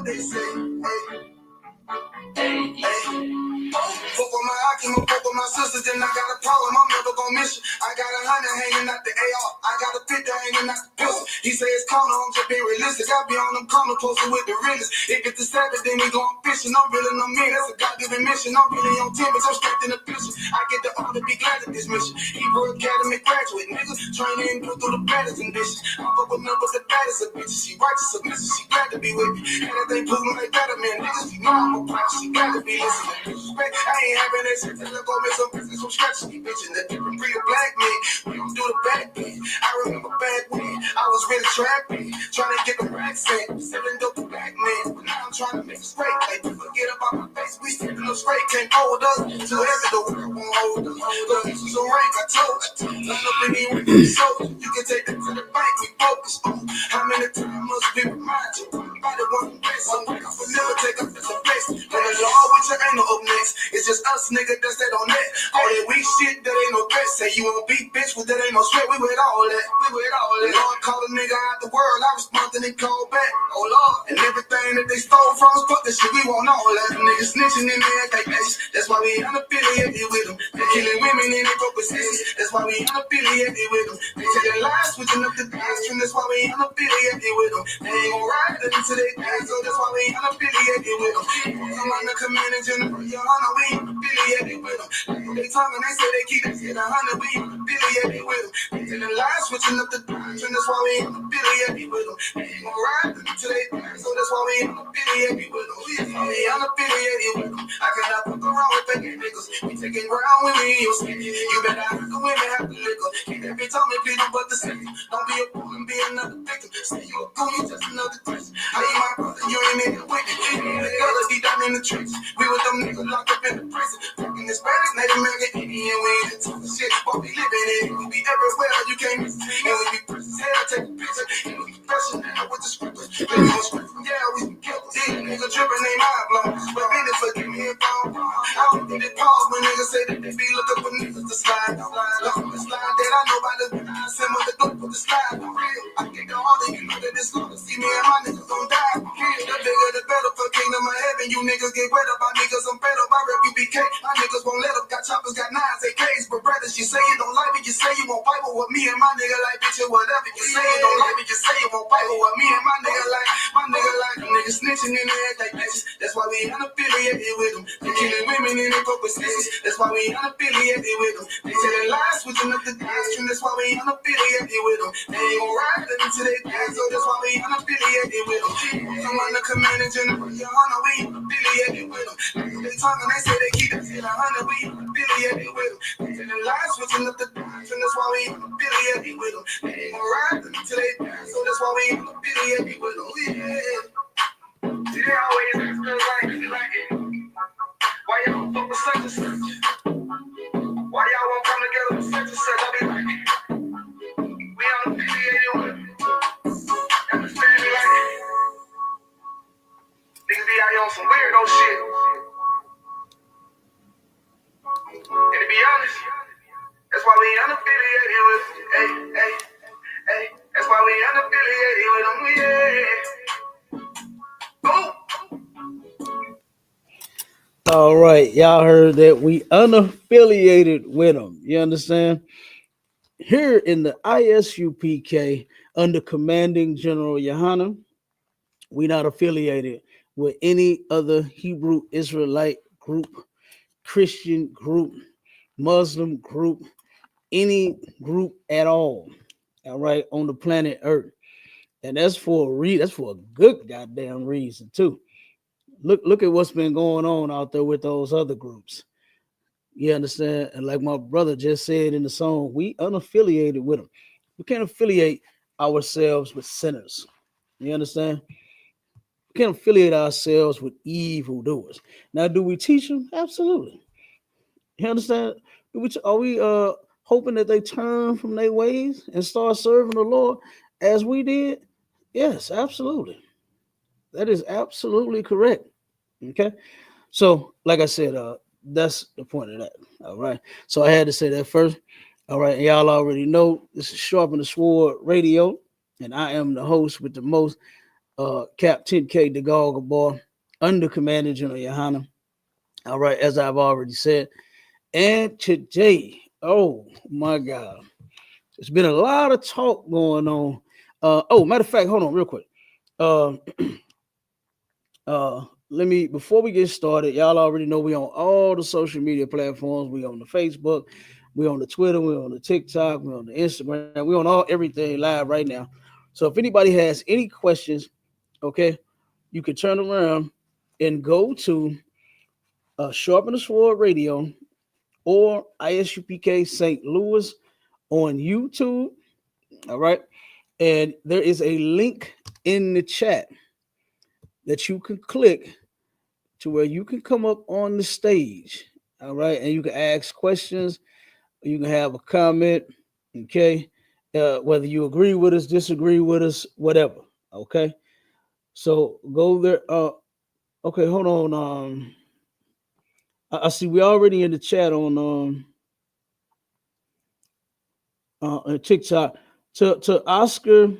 what they say. Fuck with my Akim, fuck with my sisters, then I got a problem, I'm never gonna miss you. I got 100 hanging out the AR, I got a 50 hanging out the pistol. He say it's corner, I'm just being realistic. I be on them corner posted with the realest. If it's the Sabbath, then we going fishing. I'm really no man, that's a God-given mission. I'm really on Timbers, I'm strapped in the picture. I get the honor to be glad at this mission. Hebrew Academy graduate, niggas training and go through the baddest conditions. I fuck with none but the baddest of bitches. She righteous, submissive, she glad to be with me. And if they prove me like better, man, niggas, you know I'm a practice, she glad to be listening. I ain't having that shit till I go make some business from scratch. You bitchin' the different breed of black men. We don't do the back thing. I remember back when I was really trapping, trying to get the racks in, selling dope to black men. But now I'm trying to make it straight. Like, forget about my face. We sticking up straight, can't hold us. Till heaven, the world won't hold us. But this is a rank, I told you. Turn up in here with the soldier. You can take that to the bank, we focus on how many times must be remind you. Everybody want to best, so I will never take up as a place. When the law with you ain't no up next. It's just us, nigga, that's that on that. All that weak shit, that ain't no threat. Say you won't beat, bitch, but that ain't no sweat. We with all that. Lord call a nigga out the world. I respond and they call back. Oh Lord. And everything that they stole from us, fuck that shit, we want all that. Niggas snitching in there like that. That's why we unaffiliated with them. They killing women in their broke positions. That's why we unaffiliated with them. They telling lies, switching up the doctrine. That's why we unaffiliated with them. They ain't gon' ride until they die, so that's why we unaffiliated with them. I'm on the command and general, YAHANNA, we unaffiliated with them. They talking, they say they keep that shit 100, we unaffiliated with them. They telling lies, switching up the doctrine. That's why we unaffiliated with them. They ain't gon' ride until they die, so that's why we unaffiliated with them. We unaffiliated with them. I cannot fuck around with fake niggas. We taking ground when we in your city. You better have the women have the liquor. Keep every time they plead but the city. Don't be a fool and be another victim. Say you a goon, you just another Christian. I ain't my brother, you ain't in the wicked. The girls be down in the trenches. We with them niggas locked up in the prison. Fucking Hispanics, Native American, Indian, we ain't the talking shit. But we living it. We be everywhere, you can't miss it. And we be prison hell, take a picture. And we be pressing now with the scriptures. Yeah, we be killed. These niggas dripping, they mind blown. But really forgive me if I'm wrong. I don't think they pause when niggas say that they be looking for niggas to slide. The slide that I know about the send with the dope for the slide. For real, I get the order, you know that it's long. See me and my niggas gon' die. The bigger the better for kingdom of heaven. You niggas get wet up, my niggas I'm better. My rep UBK, my niggas won't let up. Got choppers, got nines, AKs, but brothers, you say you don't like me, you say you won't fight with me and my nigga like bitch or whatever. You say you don't like me, you say you won't fight with me and my nigga like them niggas snitching in the head like bitches. That's why we unaffiliated with them. They killing women in their broke positions. That's why we unaffiliated with them. They telling lies, switching up the doctrine. That's why we unaffiliated with them. They ain't gon' ride until they die, so that's why we unaffiliated with them. I'm on the command and general, YAHANNA, we unaffiliated with them. They talking, they say they keep that shit 100, we unaffiliated with them. They telling lies, switching up the doctrine. That's why we unaffiliated with them. They ain't gon' ride until they die, so that's why we unaffiliated with them. Yeah. See, they always ask us like it. Why y'all don't fuck with such and such? Why y'all won't come together with such and such? I be like, we unaffiliated with them. Understand me like it? Niggas be out here on some weirdo shit. And to be honest, that's why we unaffiliated with them. Hey. That's why we unaffiliated with them. Yeah. All right, y'all heard that we unaffiliated with them. You understand? Here in the ISUPK, under commanding General YAHANNA, we not affiliated with any other Hebrew Israelite group, Christian group, Muslim group, any group at all. All right, on the planet Earth, and that's for a good goddamn reason too. Look at what's been going on out there with those other groups. You understand? And like my brother just said in the song, we unaffiliated with them. We can't affiliate ourselves with sinners. You understand? We can't affiliate ourselves with evildoers. Now, do we teach them? Absolutely. You understand? Are we hoping that they turn from their ways and start serving the Lord as we did? Yes, absolutely. That is absolutely correct. Okay. So, like I said, that's the point of that. All right. So I had to say that first. All right. Y'all already know this is Sharpen the Sword Radio, and I am the host with the most. Captain K. DeGauga, boy, under Commanding General Yohanna. All right, as I've already said. And today, oh my God, there's been a lot of talk going on. Matter of fact, hold on real quick. Uh, Let me, before we get started, y'all already know we on all the social media platforms. We on the Facebook, we on the Twitter, we on the TikTok, we on the Instagram, we on all everything live right now. So if anybody has any questions, okay, you can turn around and go to Sharpen the Sword Radio or ISUPK St. Louis on YouTube. All right. And there is a link in the chat that you can click to where you can come up on the stage. All right. And you can ask questions, you can have a comment. Okay. Whether you agree with us, disagree with us, whatever. Okay. So go there. Okay, hold on. I see we already in the chat on TikTok to Oscar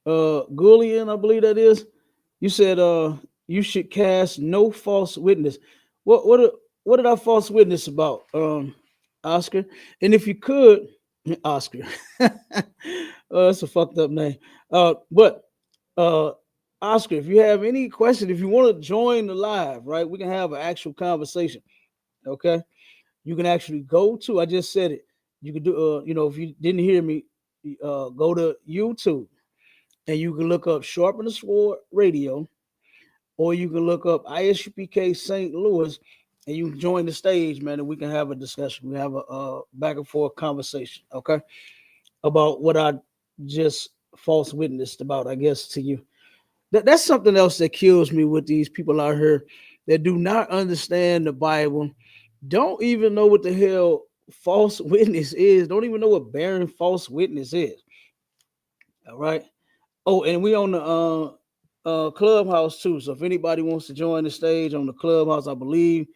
Gullion, I believe that is. You said you should cast no false witness. What did I false witness about, Oscar? And if you could, Oscar, that's a fucked up name. But uh, Oscar, if you have any question, if you want to join the live, right, we can have an actual conversation. Okay, you can actually go to. I just said it. You can do. If you didn't hear me, go to YouTube and you can look up Sharpen the Sword Radio, or you can look up ISUPK St. Louis, and you can join the stage, man, and we can have a discussion. We have a back and forth conversation, okay, about what I just false witnessed about, I guess, to you. That's something else that kills me with these people out here that do not understand the Bible, don't even know what the hell false witness is, don't even know what bearing false witness is. All right. Oh, and we on the clubhouse too. So if anybody wants to join the stage on the clubhouse, I believe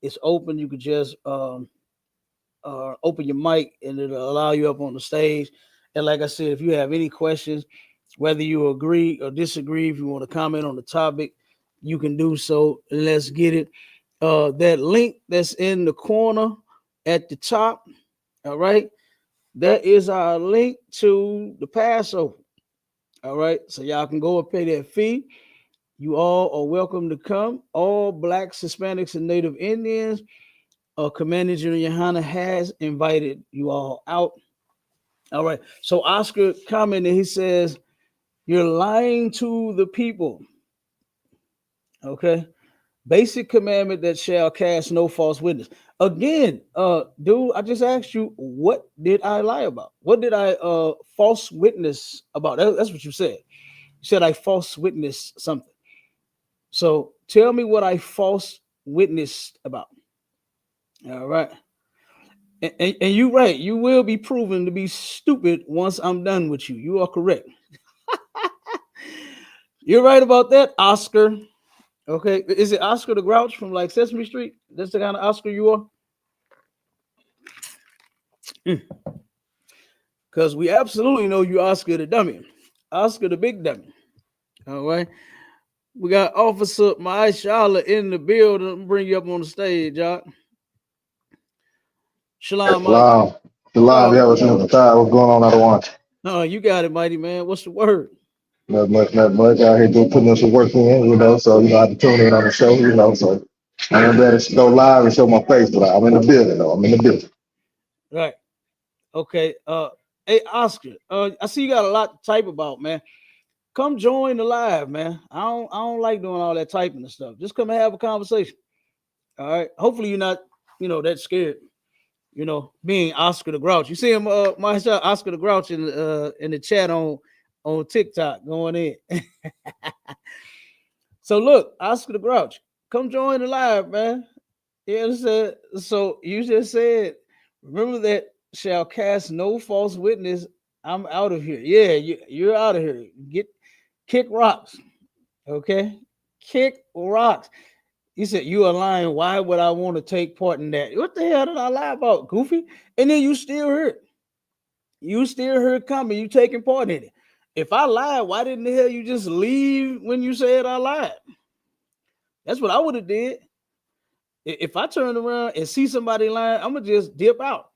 it's open. You could just open your mic and it'll allow you up on the stage. And like I said, if you have any questions, whether you agree or disagree, if you want to comment on the topic, you can do so. Let's get it. That link that's in the corner at the top, all right, that is our link to the Passover. All right, so y'all can go and pay that fee. You all are welcome to come. All Blacks, Hispanics, and Native Indians. Commander General Yohanna has invited you all out. All right, so Oscar commented, he says, you're lying to the people. Okay, basic commandment that shall cast no false witness. Again, dude, I just asked you, what did I lie about? What did I false witness about? That's what you said. You said I false witnessed something. So tell me what I false witnessed about. All right. And you're right. You will be proven to be stupid once I'm done with you. You are correct. You're right about that, Oscar. Okay. Is it Oscar the Grouch from like Sesame Street? That's the kind of Oscar you are? Because we absolutely know you Oscar the dummy. Oscar the big dummy. All right. We got Officer Maishala in the building. Bring you up on the stage, y'all. Shalom, Mike. Shalom. Shalom. Yeah, what's going on, other one? No, you got it, mighty man. What's the word? Not much, not much. Out here doing putting some work in, so I have to tune in on the show, so I am better to go live and show my face, but I'm in the building though. I'm in the building. Right. Okay. Hey Oscar, I see you got a lot to type about, man. Come join the live, man. I don't like doing all that typing and stuff. Just come and have a conversation. All right. Hopefully you're not, that scared. Being Oscar the Grouch. You see him, my shot, Oscar the Grouch in the chat on TikTok going in. So look, Oscar the Grouch, come join the live, man. Yeah, so you just said, remember that shall cast no false witness. I'm out of here. Yeah, you're out of here. Kick rocks. Okay, kick rocks. You said you are lying. Why would I want to take part in that? What the hell did I lie about, Goofy? And then you still heard. You still heard coming. You taking part in it. If I lied, why didn't the hell you just leave when you said I lied? That's what I would have did. If I turn around and see somebody lying, I'm gonna just dip out.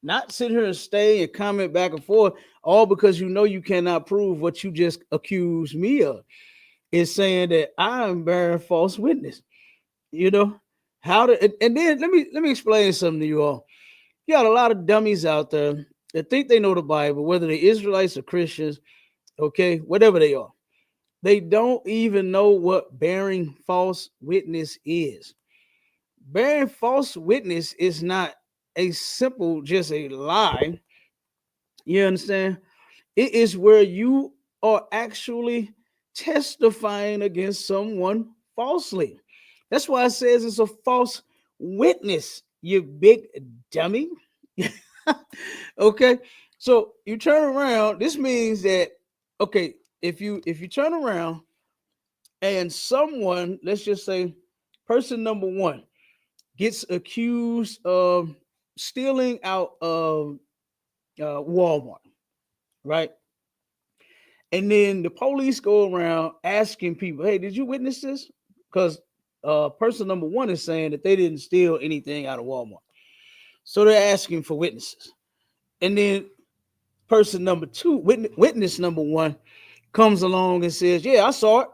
Not sit here and stay and comment back and forth, all because you know you cannot prove what you just accused me of. Is saying that I am bearing false witness. You know how to, and then let me explain something to you all. You got a lot of dummies out there that think they know the Bible, whether they're Israelites or Christians, okay, whatever they are. They don't even know what bearing false witness is. Bearing false witness is not a simple, just a lie. You understand? It is where you are actually testifying against someone falsely. That's why it says it's a false witness, you big dummy. Okay. So you turn around. This means that, okay, if you turn around and someone, let's just say person number one, gets accused of stealing out of Walmart, right? And then the police go around asking people, "Hey, did you witness this?" Because person number one is saying that they didn't steal anything out of Walmart, so they're asking for witnesses. And then person number two, witness number one, comes along and says, "Yeah, I saw it.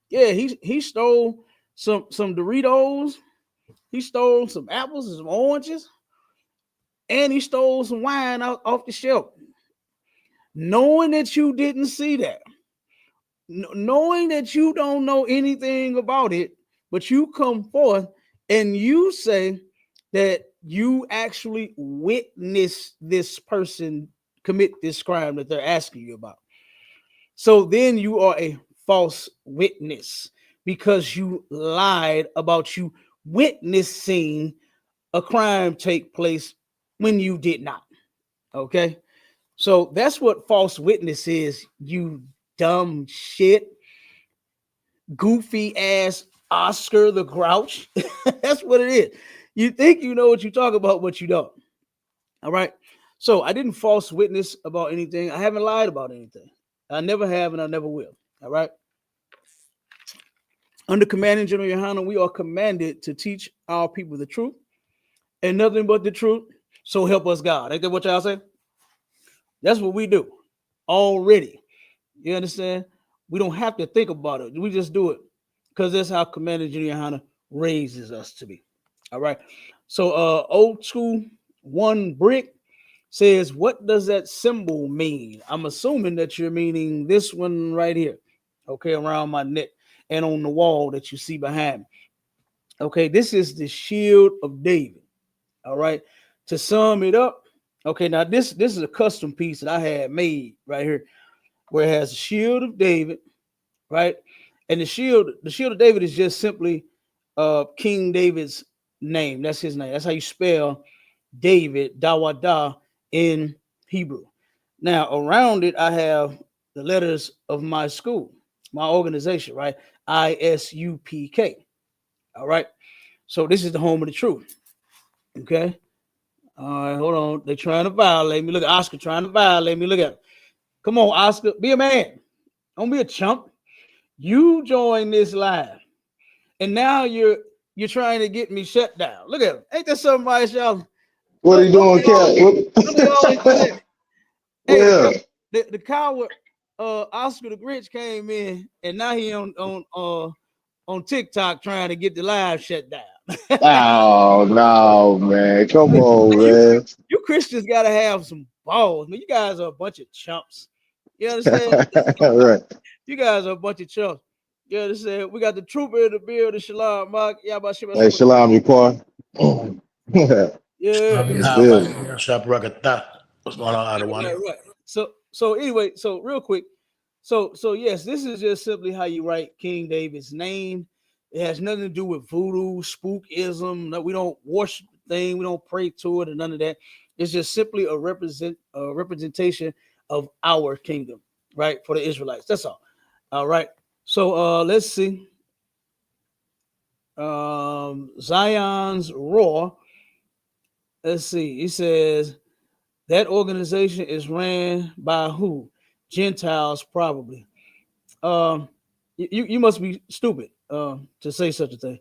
Yeah, he stole some Doritos. He stole some apples and some oranges, and he stole some wine out off the shelf." Knowing that you didn't see that, knowing that you don't know anything about it, but you come forth and you say that you actually witnessed this person commit this crime that they're asking you about. So then you are a false witness because you lied about you witnessing a crime take place when you did not. Okay. So that's what false witness is, you dumb shit. Goofy ass Oscar the Grouch. That's what it is. You think you know what you talk about, but you don't. All right. So I didn't false witness about anything. I haven't lied about anything. I never have and I never will. All right. Under Commanding General Yohanna, we are commanded to teach our people the truth and nothing but the truth. So help us God. Ain't that what y'all say? That's what we do already. You understand? We don't have to think about it. We just do it because that's how Commander Junior Yohanna raises us to be. All right. So old school one brick says, what does that symbol mean? I'm assuming that you're meaning this one right here. Okay, around my neck and on the wall that you see behind me. Okay, this is the shield of David. All right. To sum it up, okay, now this is a custom piece that I had made right here, where it has the shield of David, right? And the shield of David is just simply King David's name. That's his name. That's how you spell David, Dawada, in Hebrew. Now, around it, I have the letters of my school, my organization, right? ISUPK. All right. So this is the home of the truth. Okay. All right, hold on. They're trying to violate me. Look at Oscar trying to violate me. Look at him. Come on, Oscar. Be a man. Don't be a chump. You joined this live, and now you're trying to get me shut down. Look at him. Ain't that somebody, y'all? What are you doing, Cat? Look at all this shit. Hey, Yeah. the coward Oscar the Grinch came in, and now he on TikTok trying to get the live shut down. Oh no, man. Come Hey, on, you man. you Christians gotta have some balls, man. You guys are a bunch of chumps. You understand? Right. You guys are a bunch of chumps. You understand? We got the trooper in the building, Shalom Mark. Yeah, about Hey, Shalom, you car. yeah. What's going on, Adawana? Right. So anyway, so real quick, so yes, this is just simply how you write King David's name. It has nothing to do with voodoo, spookism. No, we don't worship the thing, we don't pray to it, or none of that. It's just simply a representation of our kingdom, right? For the Israelites. That's all. All right. So let's see. Zion's Roar. Let's see. He says that organization is ran by who? Gentiles probably. You must be stupid to say such a thing.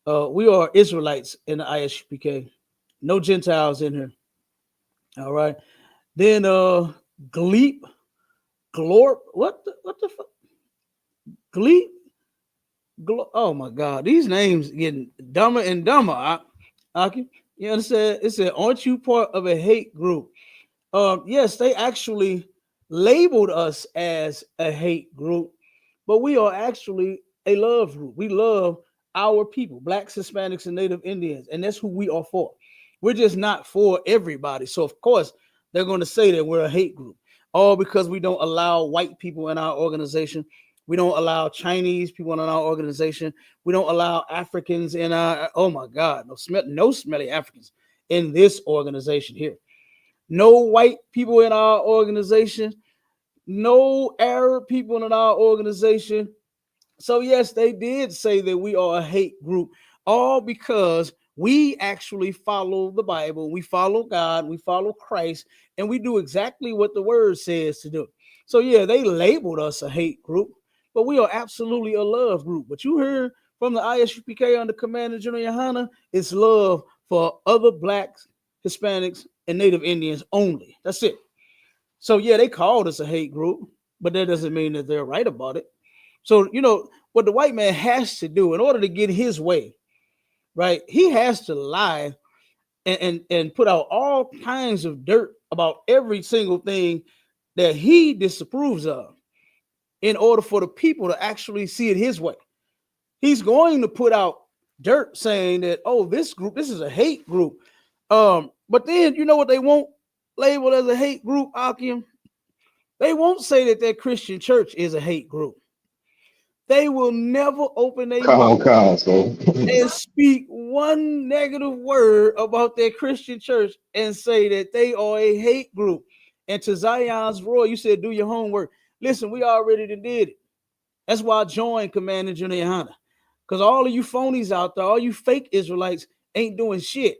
We are Israelites in the ISUPK. No Gentiles in here. All right. Then Gleep, Glorp, what the fuck? Gleep, oh my God, these names getting dumber and dumber. Aki, you understand? It said, aren't you part of a hate group? Yes, they actually labeled us as a hate group, but we are actually a love group. We love our people, blacks, Hispanics, and Native Indians, and that's who we are for. We're just not for everybody. So of course they're going to say that we're a hate group, all because we don't allow white people in our organization. We don't allow Chinese people in our organization. We don't allow Africans in our. Oh my God, no smelly Africans in this organization here. No white people in our organization, no Arab people in our organization. So, yes, they did say that we are a hate group, all because we actually follow the Bible, we follow God, we follow Christ, and we do exactly what the word says to do. So, yeah, they labeled us a hate group, but we are absolutely a love group. But you heard from the ISUPK under Commander General YAHANNA, it's love for other blacks, Hispanics, and Native Indians only. That's it. So, yeah, they called us a hate group, but that doesn't mean that they're right about it. So, what the white man has to do in order to get his way, right? He has to lie and put out all kinds of dirt about every single thing that he disapproves of in order for the people to actually see it his way. He's going to put out dirt saying that, oh, this is a hate group. But then you know what they won't label as a hate group, Akim? They won't say that their Christian church is a hate group. They will never open their mouth and speak one negative word about their Christian church and say that they are a hate group. And to Zion's Roy, you said do your homework. Listen, we already did it. That's why I joined Commander General YAHANNA. Because all of you phonies out there, all you fake Israelites ain't doing shit.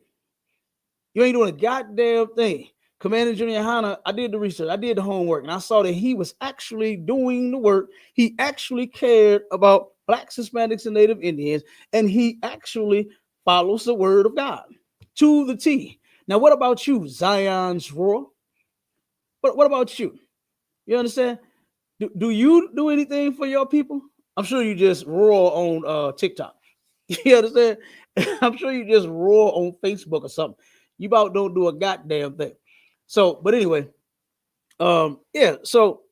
You ain't doing a goddamn thing. Commander General YAHANNA, I did the research, I did the homework, and I saw that he was actually doing the work. He actually cared about blacks, Hispanics, and Native Indians, and he actually follows the word of God to the T. Now, what about you, Zion's Roar? What about you? You understand? Do you do anything for your people? I'm sure you just roar on TikTok. You understand? I'm sure you just roar on Facebook or something. You about don't do a goddamn thing. So, but anyway, yeah. So,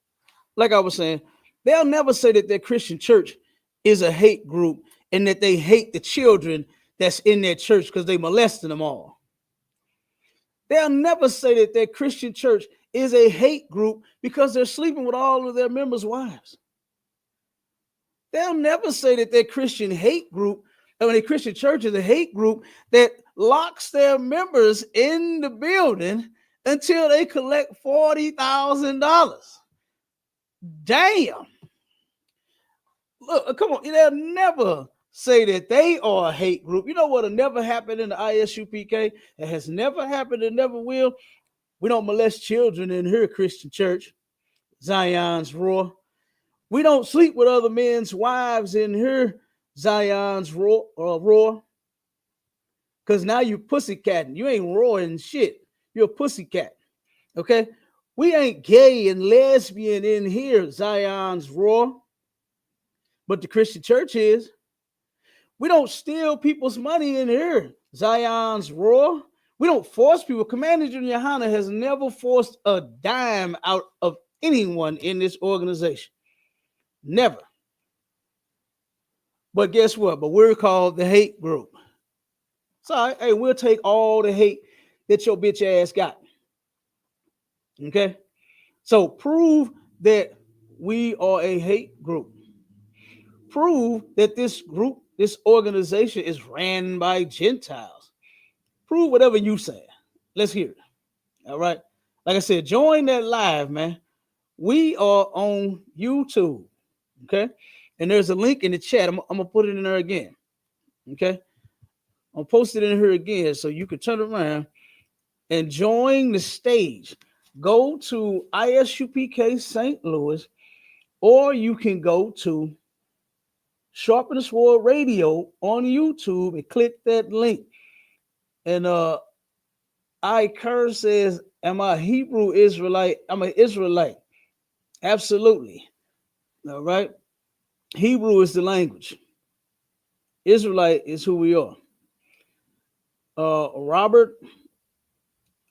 like I was saying, they'll never say that their Christian church is a hate group and that they hate the children that's in their church because they molesting them all. They'll never say that their Christian church is a hate group because they're sleeping with all of their members' wives. They'll never say that their Christian hate group, I mean, a Christian church is a hate group that locks their members in the building until they collect $40,000. Damn. Look, come on. They'll never say that they are a hate group. You know what'll never happen in the ISUPK? It has never happened and never will. We don't molest children in here, Christian church. Zion's Roar. We don't sleep with other men's wives in here, Zion's Roar. Because now you pussycatting. You ain't roaring shit. You're a pussycat. Okay? We ain't gay and lesbian in here, Zion's Roar. But the Christian church is. We don't steal people's money in here, Zion's Roar. We don't force people. Commander General YAHANNA has never forced a dime out of anyone in this organization. Never. But guess what? But we're called the hate group. So, hey, we'll take all the hate that your bitch ass got. Okay? So prove that we are a hate group. Prove that this group, this organization is ran by Gentiles. Prove whatever you say. Let's hear it. All right? Like I said, join that live, man. We are on YouTube. Okay? And there's a link in the chat. I'm going to put it in there again. Okay? I'll post it in here again so you can turn around and join the stage. Go to ISUPK St. Louis, or you can go to Sharpen the Sword Radio on YouTube and click that link. And I Kerr says, am I a Hebrew Israelite? I'm an Israelite. Absolutely. All right. Hebrew is the language. Israelite is who we are. Robert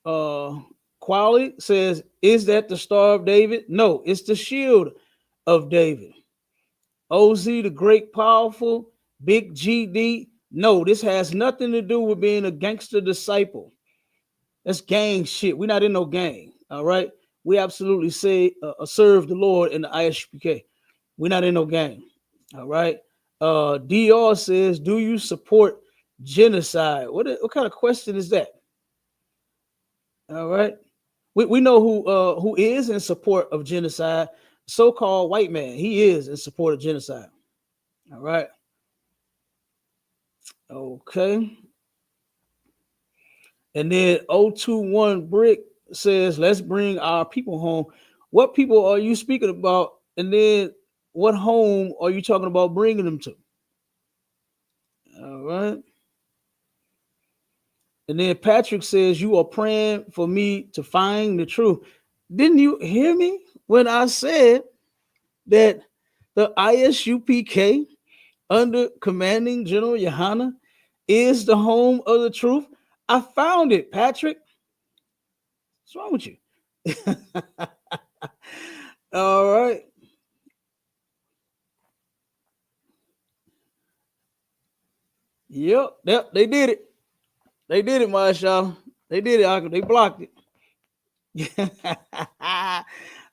Qualley says, is that the Star of David? No, it's the shield of David. OZ, the great powerful, big GD. No, this has nothing to do with being a gangster disciple. That's gang shit. We're not in no gang. All right. We absolutely say serve the Lord in the ISUPK. We're not in no gang. All right. DR says, do you support genocide? What kind of question is that? All right. We know who is in support of genocide. So-called white man. He is in support of genocide. All right. Okay. And then 021 Brick says, let's bring our people home. What people are you speaking about? And then what home are you talking about bringing them to? All right. And then Patrick says, you are praying for me to find the truth. Didn't you hear me when I said that the ISUPK under commanding General YAHANNA is the home of the truth? I found it, Patrick. What's wrong with you? All right. Yep, they did it. They did it, Marshall. They did it. They blocked it.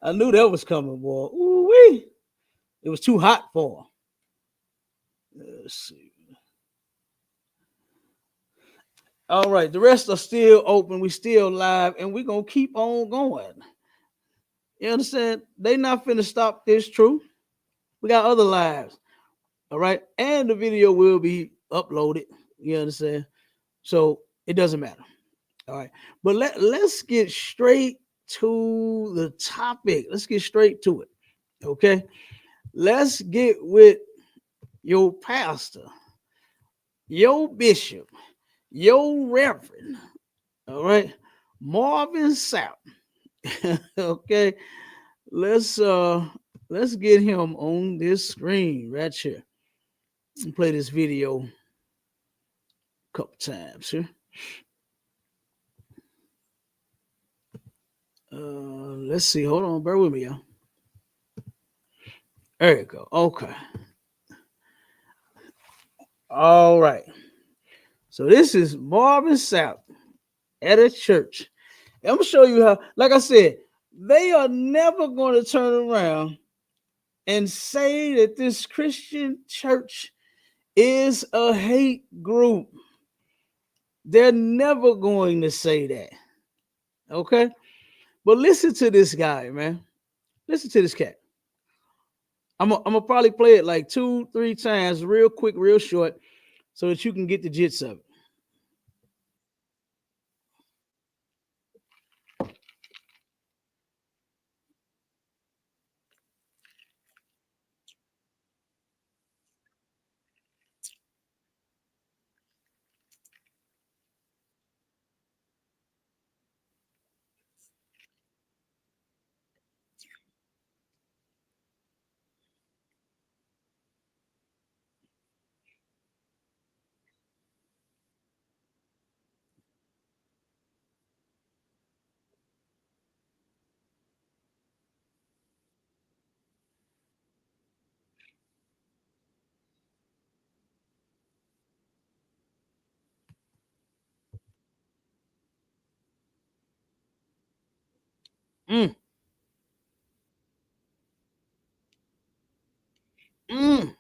I knew that was coming, boy. Ooh-wee. It was too hot for them. Let's see. All right, the rest are still open. We still live, and we're gonna keep on going. You understand? They not finna stop this truth. We got other lives. All right, and the video will be uploaded. You understand? So it doesn't matter. All right, but let's get straight to the topic. Let's get straight to it. Okay, let's get with your pastor, your bishop, your reverend. All right, Marvin Sapp. Okay, let's let's get him on this screen right here. Play this video a couple times here. Let's see. Hold on, bear with me, y'all. There you go. Okay. All right. So this is Marvin Sapp at a church. I'm gonna show you how. Like I said, they are never going to turn around and say that this Christian church is a hate group. They're never going to say that. Okay. But listen to this guy, man. Listen to this cat. I'm gonna probably play it like 2-3 times, real quick, real short, so that you can get the gist of it. Mm, mm.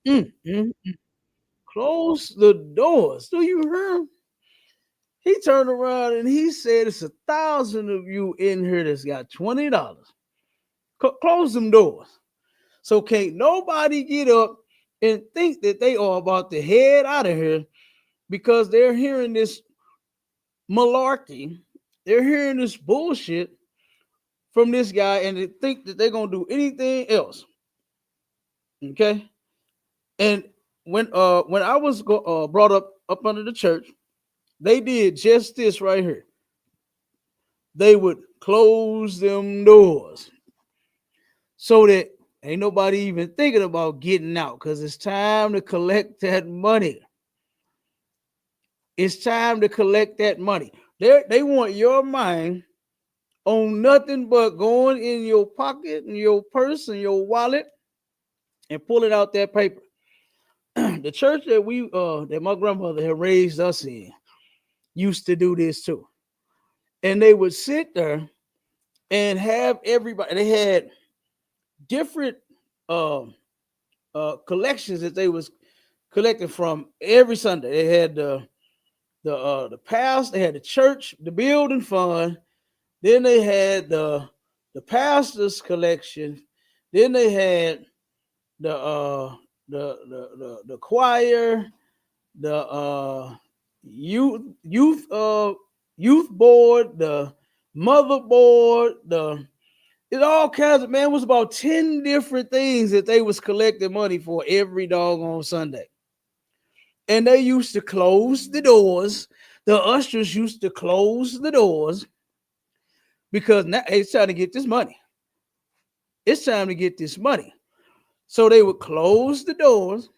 Mm. Close the doors. Do you hear him? He turned around and he said, "It's 1,000 of you in here that's got $20. Close them doors. So can't nobody get up and think that they are about to head out of here because they're hearing this malarkey. They're hearing this bullshit from this guy and they think that they're going to do anything else." Okay? And when I was brought up under the church, they did just this right here. They would close them doors so that ain't nobody even thinking about getting out because it's time to collect that money. It's time to collect that money. They want your mind on nothing but going in your pocket and your purse and your wallet and pulling out that paper. The church that my grandmother had raised us in used to do this too. And they would sit there and have everybody, they had different collections that they was collecting from every Sunday. They had the past, they had the church, the building fund, then they had the pastor's collection, then they had the choir, the youth board, the mother board, it's all kinds of, man, it was about 10 different things that they was collecting money for every doggone Sunday. And they used to close the doors. The ushers used to close the doors because now it's time to get this money. It's time to get this money. So they would close the doors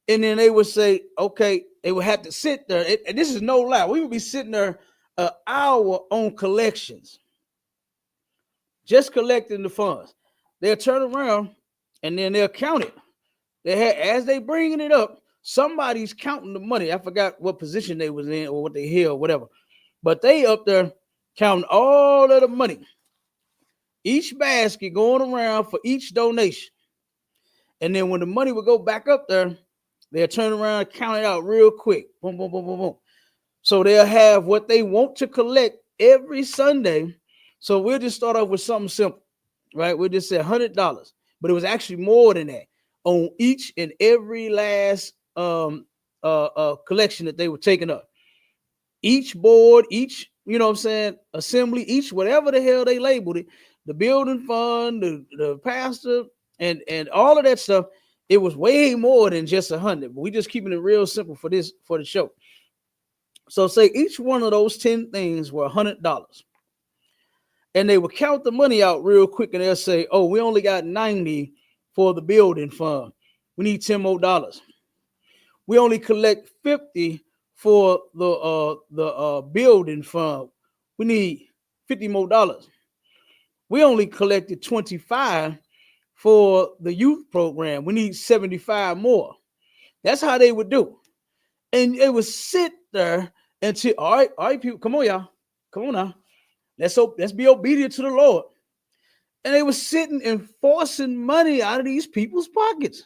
and then they would say, okay, they would have to sit there. And this is no lie. We would be sitting there an hour on collections, just collecting the funds. They'll turn around and then they'll count it. As they bringing it up, somebody's counting the money. I forgot what position they was in or what they held, or whatever. But they up there counting all of the money. Each basket going around for each donation. And then when the money would go back up there, they'll turn around and count it out real quick. Boom, boom, boom, boom, boom. So they'll have what they want to collect every Sunday. So we'll just start off with something simple, right? We'll just say $100, but it was actually more than that on each and every last collection that they were taking up. Each board, each, you know what I'm saying, assembly, each whatever the hell they labeled it, the building fund, the pastor, and all of that stuff, it was way more than just 100. But we just keeping it real simple for the show. So say each one of those 10 things were $100. And they would count the money out real quick and they'll say, oh, we only got 90 for the building fund. We need 10 more dollars. We only collect 50 for the building fund. We need 50 more dollars. We only collected 25 for the youth program. We need 75 more. That's how they would do. And it would sit there until, all right, people, come on, y'all. Come on now. Let's be obedient to the Lord. And they were sitting and forcing money out of these people's pockets.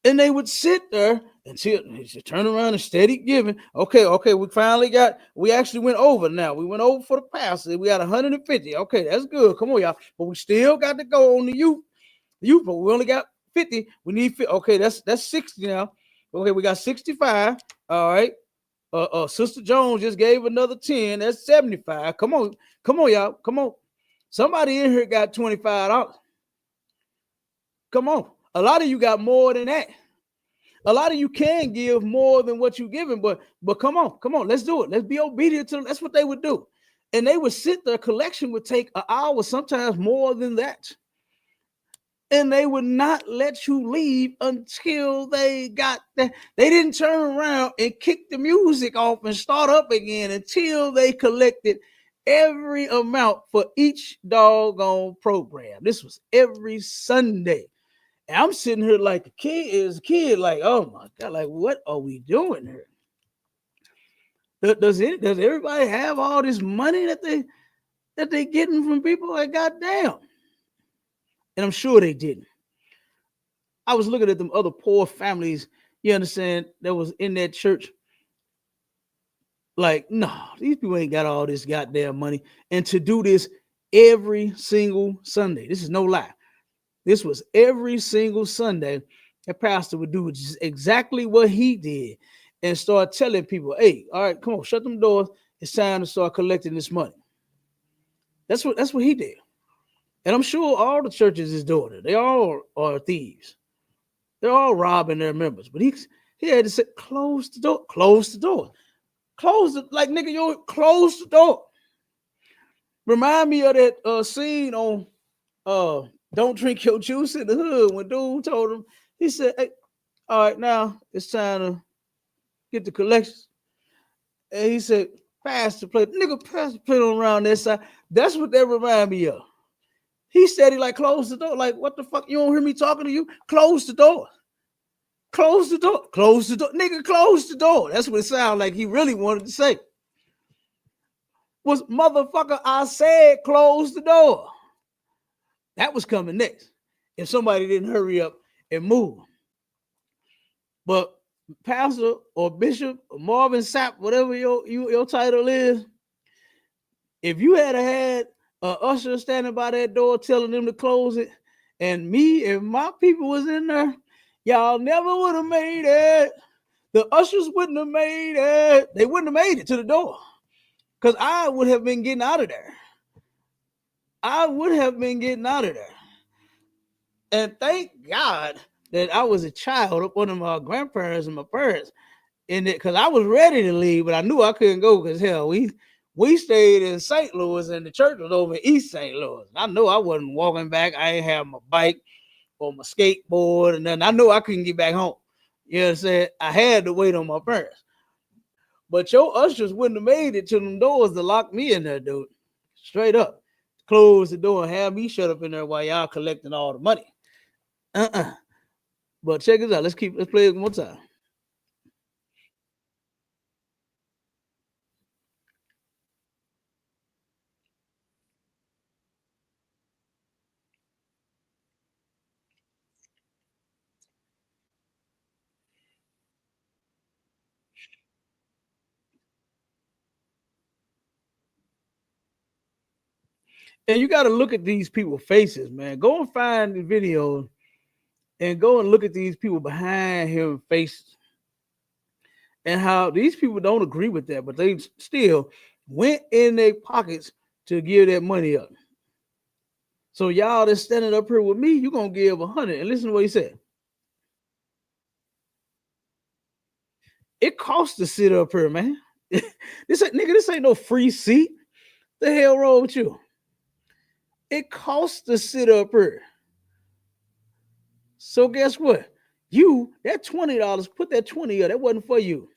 And they would sit there until they turn around and steady giving. Okay, we actually went over now. We went over for the pastor. We got 150. Okay, that's good. Come on, y'all. But we still got to go on the youth, but we only got 50. We need 50. Okay, that's 60 now. Okay, we got 65. All right. Sister Jones just gave another 10. That's 75. Come on, y'all. Come on. Somebody in here got $25. Come on. A lot of you got more than that. A lot of you can give more than what you're giving, but come on, let's do it. Let's be obedient to them. That's what they would do. And they would sit there, collection would take an hour, sometimes more than that. And they would not let you leave until they got that. They didn't turn around and kick the music off and start up again until they collected every amount for each doggone program. This was every Sunday. And I'm sitting here like a kid, like, oh my God, like, what are we doing here? Does everybody have all this money that they getting from people? Like, goddamn. And I'm sure they didn't. I was looking at them other poor families, you understand, that was in that church. Like, no, these people ain't got all this goddamn money. And to do this every single Sunday, this is no lie. This was every single Sunday. That pastor would do just exactly what he did and start telling people, hey, all right, come on, shut them doors. It's time to start collecting this money. That's what he did. And I'm sure all the churches is doing it. They all are thieves. They're all robbing their members. But he had to say, close the door, close the door. Close it, like nigga, you close the door. Remind me of that scene on Don't Drink Your Juice in the Hood when dude told him, he said, hey, all right, now it's time to get the collections. And he said, pass the plate. Nigga, pass the plate on around that side. That's what that remind me of. He said he like close the door. Like, what the fuck? You don't hear me talking to you? Close the door. Close the door. Close the door. Nigga, close the door. That's what it sounded like he really wanted to say. Was motherfucker, I said close the door. That was coming next. If somebody didn't hurry up and move. But pastor or bishop or Marvin Sapp, whatever your title is, if you had an usher standing by that door telling them to close it, and me and my people was in there, y'all never would have made it. The ushers wouldn't have made it. They wouldn't have made it to the door. Because I would have been getting out of there. I would have been getting out of there. And thank God that I was a child up under my grandparents and my parents. And because I was ready to leave, but I knew I couldn't go because hell, we stayed in St. Louis and the church was over in East St. Louis. I know I wasn't walking back. I ain't have my bike or my skateboard and nothing. I knew I couldn't get back home. You know what I'm saying? I had to wait on my parents. But your ushers wouldn't have made it to them doors to lock me in there, dude. Straight up. Close the door and have me shut up in there while y'all collecting all the money. But check this out. Let's play it one more time. And you got to look at these people's faces, man. Go and find the video and go and look at these people behind him faces and how these people don't agree with that, but they still went in their pockets to give that money up. So y'all that's standing up here with me, you're going to give 100. And listen to what he said. It costs to sit up here, man. This ain't no free seat. The hell wrong with you? It costs to sit up here. So guess what? You, that $20, put that 20 up. That wasn't for you.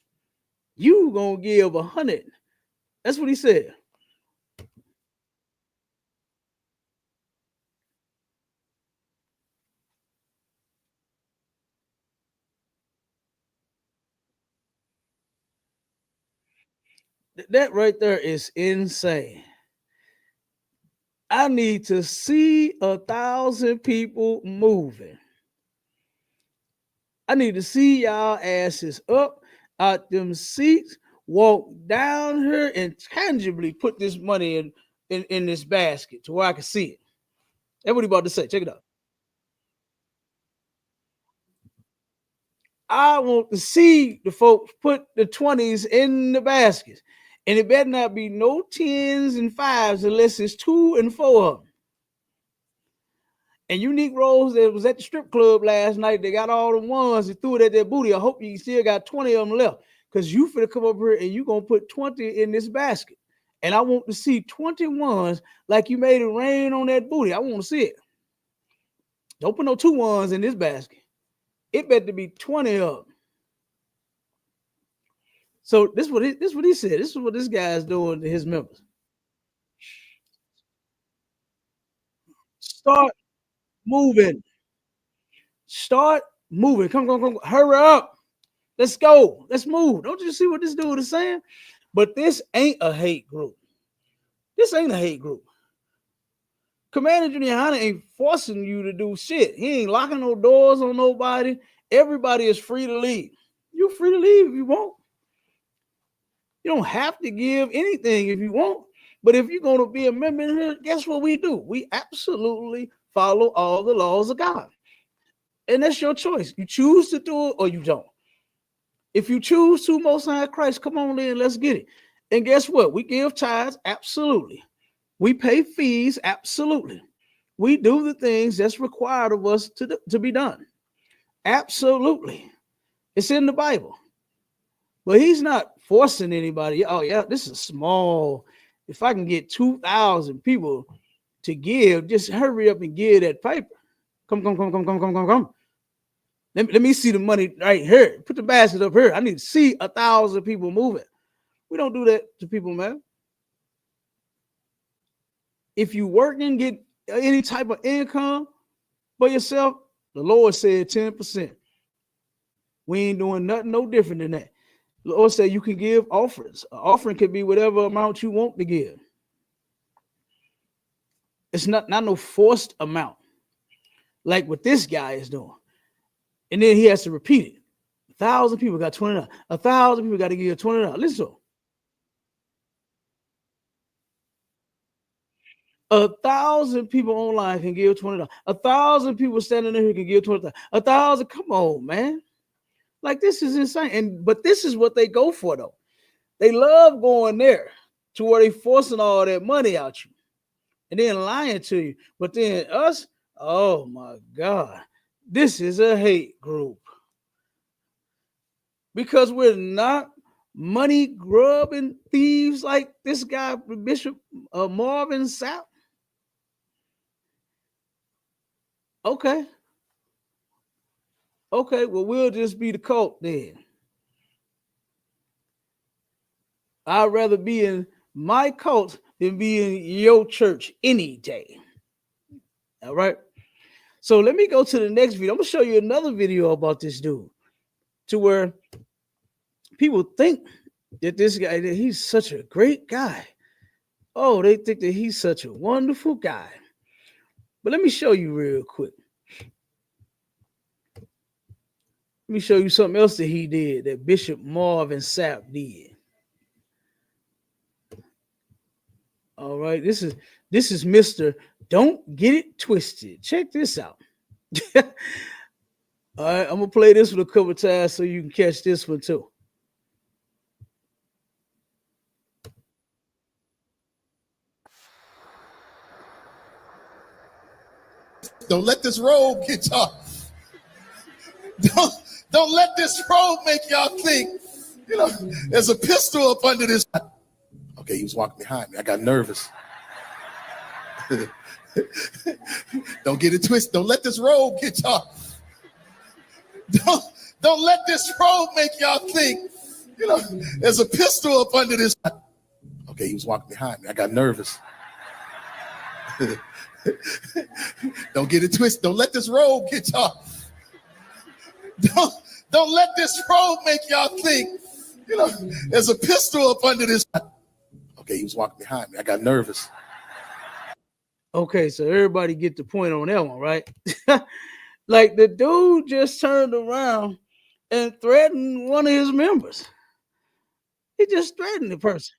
You gonna give 100. That's what he said. That right there is insane. I need to see 1,000 people moving. I need to see y'all asses up out them seats, walk down here and tangibly put this money in this basket to where I can see it. That's what he about to say. Check it out. I want to see the folks put the 20s in the baskets. And it better not be no 10s and 5s unless it's 2 and 4 of them. And you Negroes that was at the strip club last night, they got all the ones that threw it at their booty. I hope you still got 20 of them left. Because you finna come up here and you gonna put 20 in this basket. And I want to see 21s like you made it rain on that booty. I want to see it. Don't put no 2 ones in this basket. It better be 20 of them. So this is what he said. This is what this guy is doing to his members. Start moving. Start moving. Come. Hurry up. Let's go. Let's move. Don't you see what this dude is saying? But this ain't a hate group. This ain't a hate group. Commander Junior Hanna ain't forcing you to do shit. He ain't locking no doors on nobody. Everybody is free to leave. You're free to leave if you want. You don't have to give anything if you want. But if you're going to be a member here, guess what we do? We absolutely follow all the laws of God. And that's your choice. You choose to do it or you don't. If you choose to, Most High Christ, come on in, let's get it. And guess what? We give tithes, absolutely. We pay fees, absolutely. We do the things that's required of us to be done. Absolutely. It's in the Bible. But he's not forcing anybody. Oh, yeah, this is small. If I can get 2,000 people to give, just hurry up and give that paper. Come. Let me see the money right here. Put the basket up here. I need to see 1,000 people moving. We don't do that to people, man. If you work and get any type of income for yourself, the Lord said 10%. We ain't doing nothing no different than that. The Lord said you can give offerings. An offering could be whatever amount you want to give. It's not no forced amount like what this guy is doing. And then he has to repeat it. 1,000 people got $20. 1,000 people got to give $20. Listen to him. 1,000 people online can give $20. 1,000 people standing there who can give $20. 1,000. Come on, man. Like, this is insane. But this is what they go for, though. They love going there to where they forcing all that money out you and then lying to you. But then us, oh my God, this is a hate group. Because we're not money grubbing thieves like this guy, Bishop Marvin Sapp. Okay, well, we'll just be the cult then. I'd rather be in my cult than be in your church any day. All right. So let me go to the next video. I'm going to show you another video about this dude to where people think that this guy, that he's such a great guy. Oh, they think that he's such a wonderful guy. But let me show you real quick. Let me show you something else that he did, that Bishop Marvin Sapp did. All right, this is Mr. Don't Get It Twisted. Check this out. All right, I'm gonna play this one a couple times so you can catch this one too. Don't let this robe get y'all. Don't let this robe make y'all think, there's a pistol up under this. Okay, he was walking behind me. I got nervous. Don't get it twisted. Don't let this robe get y'all. Don't let this robe make y'all think, there's a pistol up under this. Okay, he was walking behind me. I got nervous. Don't get it twisted. Don't let this robe get y'all. Don't let this robe make y'all think, there's a pistol up under this. Okay, he was walking behind me. I got nervous. Okay, so everybody get the point on that one, right? Like, the dude just turned around and threatened one of his members. He just threatened the person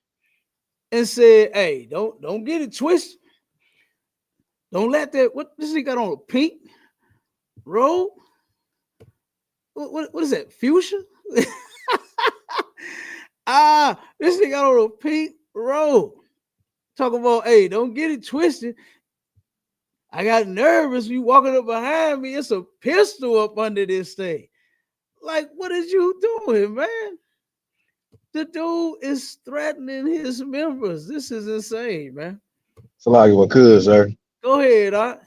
and said, "Hey, don't get it twisted. Don't let that." What does he got on, a pink robe? What is that? Fuchsia? This thing got on a pink robe. Talk about, hey, don't get it twisted. I got nervous. You walking up behind me. It's a pistol up under this thing. Like, what is you doing, man? The dude is threatening his members. This is insane, man. It's like what could, sir. Go ahead,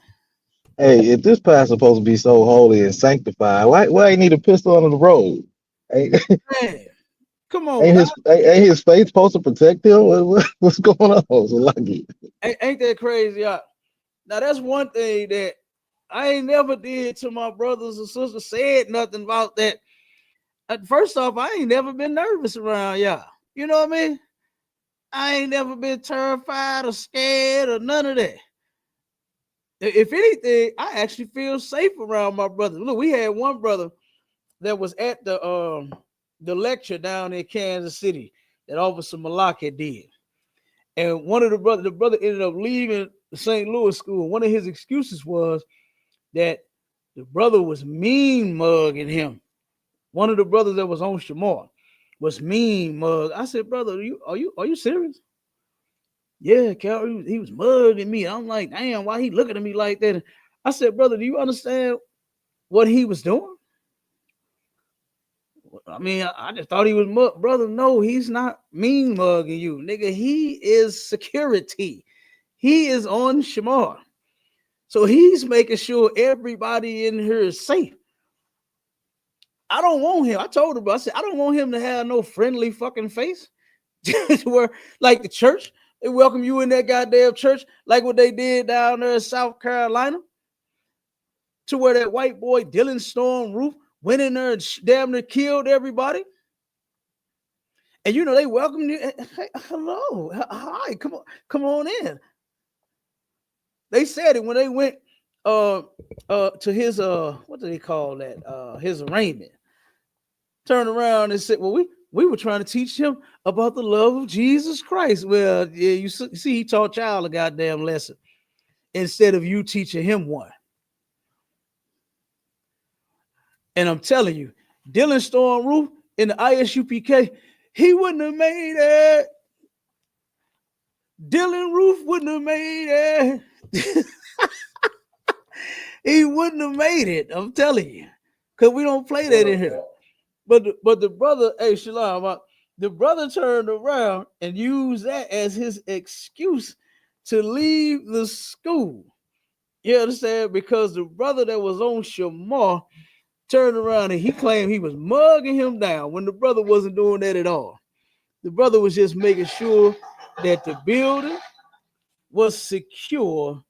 Hey, if this pastor supposed to be so holy and sanctified, why ain't need a pistol under the robe? Ain't, man, come on. ain't his faith supposed to protect him? What's going on? So lucky. Ain't that crazy? Now that's one thing that I ain't never did to my brothers and sisters. Said nothing about that. First off, I ain't never been nervous around y'all. You know what I mean? I ain't never been terrified or scared or none of that. If anything, I actually feel safe around my brother. Look, we had one brother that was at the lecture down in Kansas City that Officer Malak did. And one of the brother ended up leaving the St. Louis school. One of his excuses was that the brother was mean mugging him. One of the brothers that was on Shamar was mean mug. I said, brother, are you serious? Yeah, Cal, he was mugging me. I'm like, damn, why he looking at me like that? I said, brother, do you understand what he was doing? I mean, I just thought he was brother. No, he's not mean mugging you, nigga. He is security. He is on Shamar. So he's making sure everybody in here is safe. I don't want him. I told him, I said, I don't want him to have no friendly fucking face. Where like the church, they welcome you in that goddamn church, like what they did down there in South Carolina, to where that white boy Dylan Storm Roof went in there and damn near killed everybody. And you know they welcomed you. Hey, hello, hi, come on in. They said it when they went to his what do they call that? His arraignment. Turned around and said, well, we were trying to teach him about the love of Jesus Christ. Well, yeah, you see, he taught y'all a goddamn lesson instead of you teaching him one. And I'm telling you, Dylan Storm Roof in the ISUPK, he wouldn't have made it. Dylan Roof wouldn't have made it. He wouldn't have made it. I'm telling you, because we don't play that in here. But the brother, hey Shalom, the brother turned around and used that as his excuse to leave the school. You understand? Because the brother that was on Shamar turned around and he claimed he was mugging him down when the brother wasn't doing that at all. The brother was just making sure that the building was secure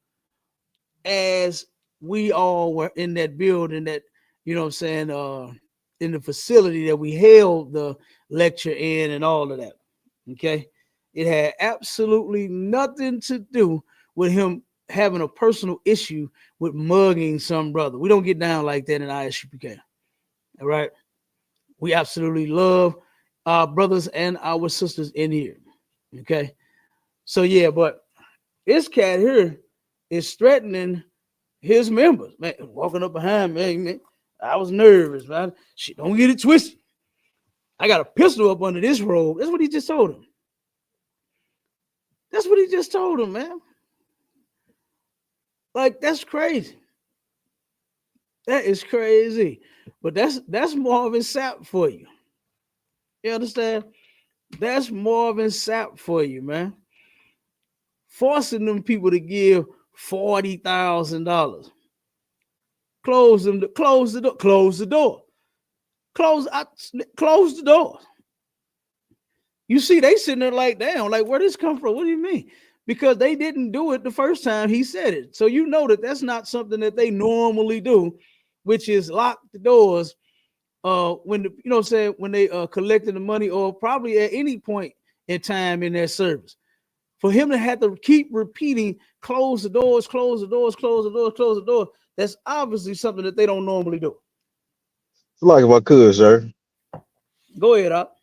as we all were in that building that, you know what I'm saying, in the facility that we held the lecture in and all of that. Okay. It had absolutely nothing to do with him having a personal issue with mugging some brother. We don't get down like that in ISUPK. All right. We absolutely love our brothers and our sisters in here. Okay. So yeah, but this cat here is threatening his members, man, walking up behind me, man. I was nervous, man. Shit, don't get it twisted. I got a pistol up under this robe. That's what he just told him. That's what he just told him, man. Like, that's crazy. That is crazy. But that's Marvin Sapp for you. You understand? That's Marvin Sapp for you, man. Forcing them people to give $40,000. Close the door. Close the door. Close the door. You see, they sitting there like, damn, like, where this come from? What do you mean? Because they didn't do it the first time he said it. So you know that that's not something that they normally do, which is lock the doors when the, you know what I'm saying, when they collecting the money or probably at any point in time in their service. For him to have to keep repeating, close the doors, close the doors, close the doors, close the door, that's obviously something that they don't normally do. Like if I could, sir. Go ahead, Op.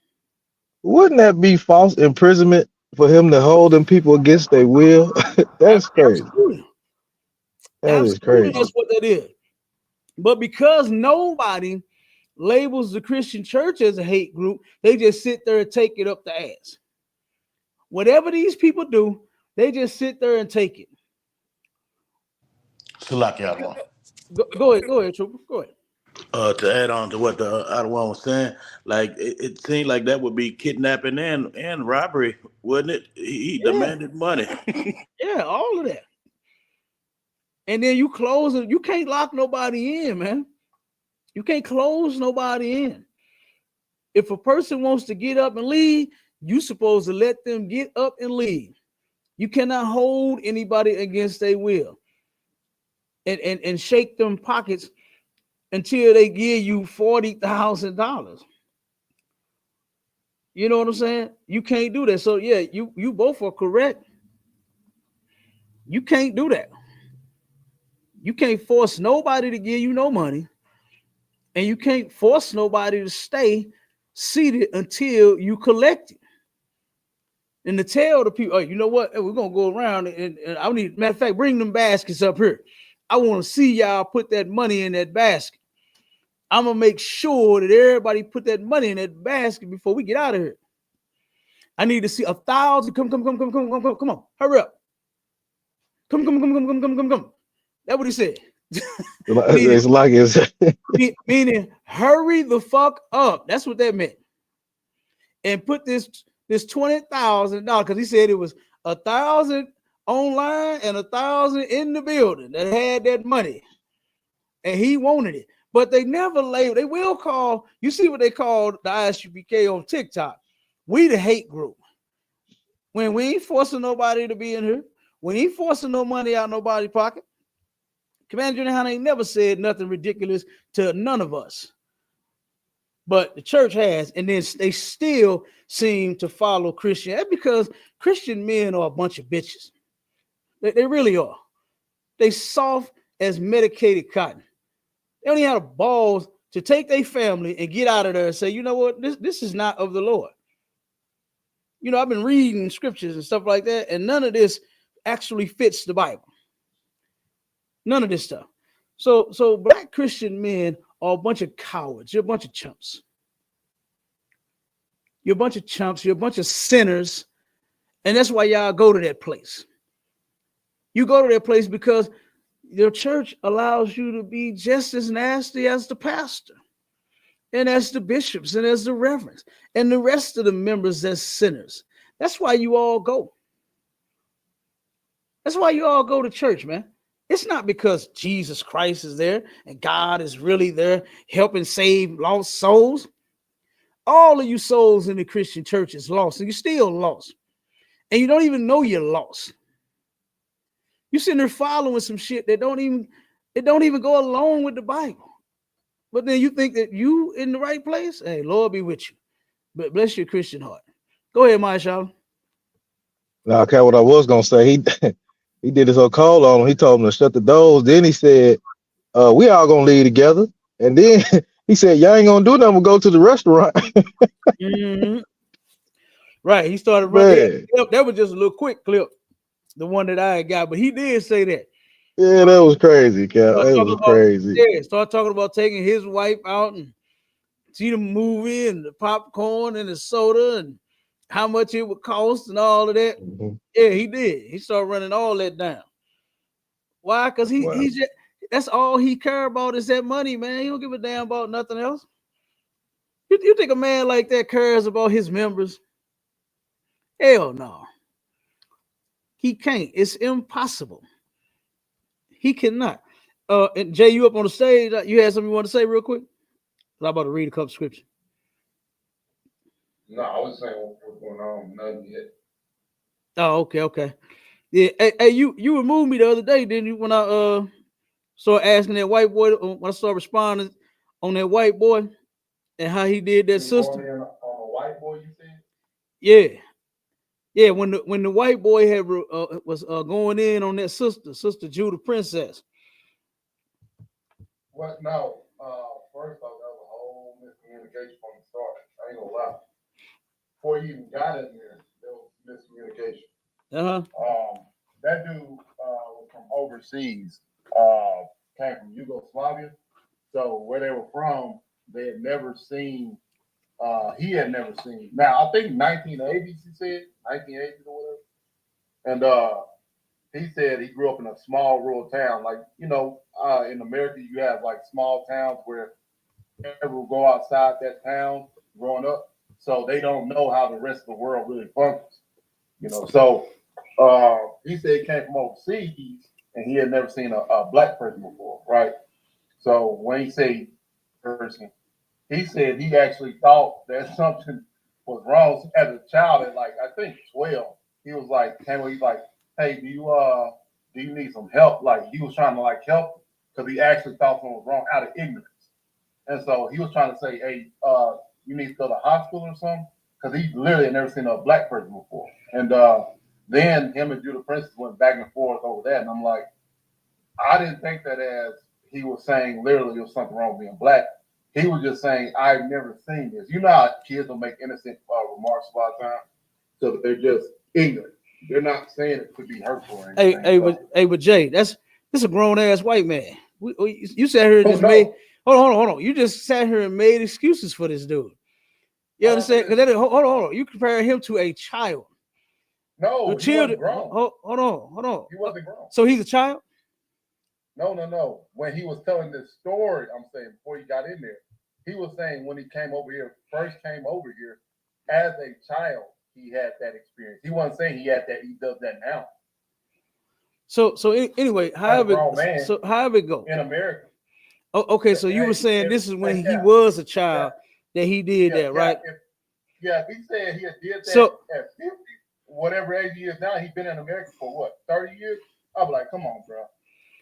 Wouldn't that be false imprisonment for him to hold them people against their will? That's crazy. Absolutely. That is Absolutely, crazy. that's what that is. But because nobody labels the Christian church as a hate group, they just sit there and take it up the ass. Whatever these people do, they just sit there and take it. Go ahead, Trooper. Go ahead. To add on to what the other one was saying, like it seemed like that would be kidnapping and robbery, wouldn't it? He Yeah, demanded money. yeah, all of that. And then you close it. You can't lock nobody in, man. You can't close nobody in. If a person wants to get up and leave, you supposed to let them get up and leave. You cannot hold anybody against their will and shake them pockets until they give you $40,000. You know what I'm saying? You can't do that. So yeah, you both are correct. You can't do that. You can't force nobody to give you no money, and you can't force nobody to stay seated until you collect it. And to tell the people, oh, you know what? Hey, we're gonna go around and I need, matter of fact, bring them baskets up here. I want to see y'all put that money in that basket. I'm gonna make sure that everybody put that money in that basket before we get out of here. I need to see 1,000. Come on, hurry up. Come. That's what he said. It's like it's meaning hurry the fuck up. That's what that meant. And put this $20,000, because he said it was 1,000 online and 1,000 in the building that had that money, and he wanted it. But they never label. They will call. You see what they call the ISUPK on TikTok? We the hate group. When we ain't forcing nobody to be in here, we ain't forcing no money out nobody's pocket. Commander Johnny ain't never said nothing ridiculous to none of us. But the church has, and then they still seem to follow Christian. That's because Christian men are a bunch of bitches. They really are. They soft as medicated cotton. They don't even have the balls to take their family and get out of there and say, you know what, this is not of the Lord. You know, I've been reading scriptures and stuff like that, and none of this actually fits the Bible. None of this stuff. So black Christian men are a bunch of cowards. You're a bunch of chumps. You're a bunch of chumps. You're a bunch of sinners. And that's why y'all go to that place. You go to that place because your church allows you to be just as nasty as the pastor, and as the bishops, and as the reverends, and the rest of the members as sinners. That's why you all go. That's why you all go to church, man. It's not because Jesus Christ is there and God is really there helping save lost souls. All of you souls in the Christian church is lost, and you're still lost. And you don't even know you're lost. You're sitting there following some shit that don't even go along with the Bible. But then you think that you in the right place? Hey, Lord be with you. But bless your Christian heart. Go ahead, Marshall. now, okay, what I was gonna say, he did his whole call on him. He told him to shut the doors. Then he said, we all gonna leave together. And then he said, y'all ain't gonna do nothing but go to the restaurant. Mm-hmm. Right. He started running. Man, That was just a little quick clip, the one that I got, but he did say that. yeah, that was crazy, Cap. That was crazy. Start talking about taking his wife out and see the movie and the popcorn and the soda and how much it would cost and all of that. Mm-hmm. Yeah, he did. He started running all that down. Why? Because he just, that's all he care about is that money, man. He don't give a damn about nothing else. You think a man like that cares about his members? Hell no. He can't. It's impossible. He cannot. And Jay, you up on the stage? You had something you want to say real quick? I'm about to read a couple scriptures. No, I was saying what's going on. Nothing yet. Oh, okay. Yeah. Hey, you removed me the other day, didn't you? When I started asking that white boy, when I started responding on that white boy and how he did that sister. On a white boy, you said? Yeah. When the white boy had was going in on that sister Judah Princess. What? No. First off, that was a whole miscommunication from the start. I ain't gonna lie. Before you even got in there was miscommunication. That dude was from overseas. Came from Yugoslavia. So where they were from, they had never seen. He had never seen. Now I think 1980s. He said 1980s or whatever. And he said he grew up in a small rural town. Like, you know, in America, you have like small towns where everyone will go outside that town growing up. So they don't know how the rest of the world really functions. You know, so he said he came from overseas and he had never seen a black person before, right? So when he said person, he said he actually thought that something was wrong as a child at like, I think 12. He was like, he's like, hey, do you need some help? Like he was trying to like help because he actually thought something was wrong out of ignorance. And so he was trying to say, hey, you need to go to the hospital or something, because he literally had never seen a black person before. And then him and Judah Princess went back and forth over that. And I'm like, I didn't think that as he was saying literally there was something wrong with being black. He was just saying, I've never seen this. You know how kids will make innocent remarks a lot of times, so that they're just ignorant. They're not saying it to be hurtful or anything. But Jay, this a grown ass white man. You sat here and just made. Hold on. You just sat here and made excuses for this dude. You understand? Because hold on. You compare him to a child. No, the children. He wasn't grown. Hold on. He wasn't grown. So he's a child? No. When he was telling this story, I'm saying before he got in there, he was saying when he first came over here, as a child, he had that experience. He wasn't saying he had that. He does that now. So anyway, however it go in America. Oh, okay, so you were saying this is when he was a child that he did that, right? If he said he did that at 50, whatever age he is now, he's been in America for what, 30 years? I'll be like, come on, bro.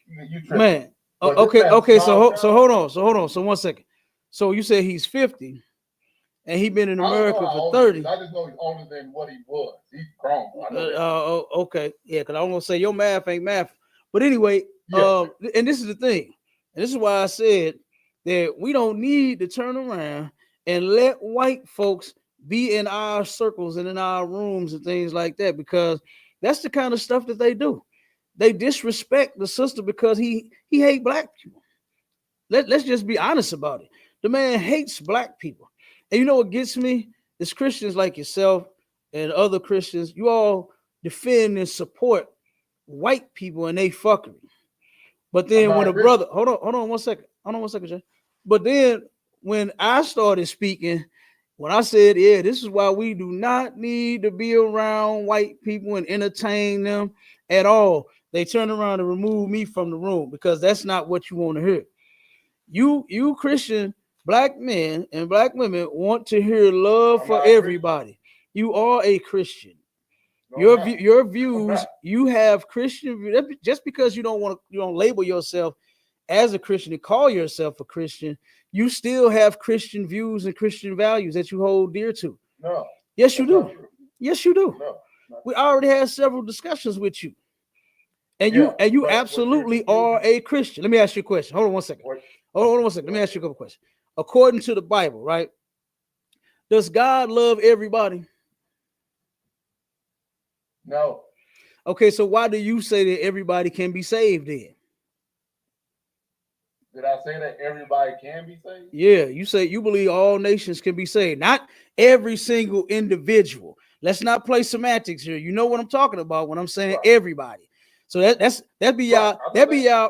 You tripping. Man. Okay. So hold on. So 1 second. So you said he's 50 and he's been in America for 30. I just know he's older than what he was. He's grown. Okay. Yeah, because I don't want to say your math ain't math. But anyway, and this is the thing. And this is why I said that we don't need to turn around and let white folks be in our circles and in our rooms and things like that, because that's the kind of stuff that they do. They disrespect the sister because he hate black people. Let's just be honest about it. The man hates black people. And you know what gets me? It's Christians like yourself and other Christians. You all defend and support white people and they fuckery. But then when a brother, hold on 1 second. Hold on 1 second, Jay. But then when I started speaking, when I said, yeah, this is why we do not need to be around white people and entertain them at all, they turn around and remove me from the room because that's not what you want to hear. You Christian black men and black women want to hear love for everybody. You are a Christian. Your views, you have Christian views. Just because you don't label yourself as a Christian and call yourself a Christian, you still have Christian views and Christian values that you hold dear to. No. Yes, you do. Yes, you do. No. We already had several discussions with you. And you absolutely are a Christian. Let me ask you a question. Hold on 1 second. Hold on 1 second. Let me ask you a couple questions. According to the Bible, right? Does God love everybody? No. Okay, so why do you say that everybody can be saved then? Did I say that everybody can be saved? Yeah, you say you believe all nations can be saved, not every single individual. Let's not play semantics here. You know what I'm talking about when I'm saying everybody. So that be y'all.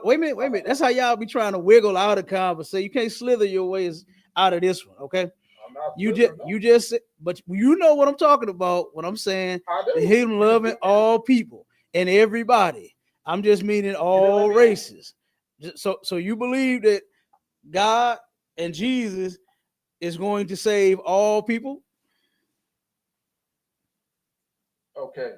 Wait a minute. That's how y'all be trying to wiggle out of conversation. You can't slither your ways out of this one, okay? You just but you know what I'm talking about when I'm saying him loving all people and everybody. I'm just meaning all races. So you believe that God and Jesus is going to save all people? Okay.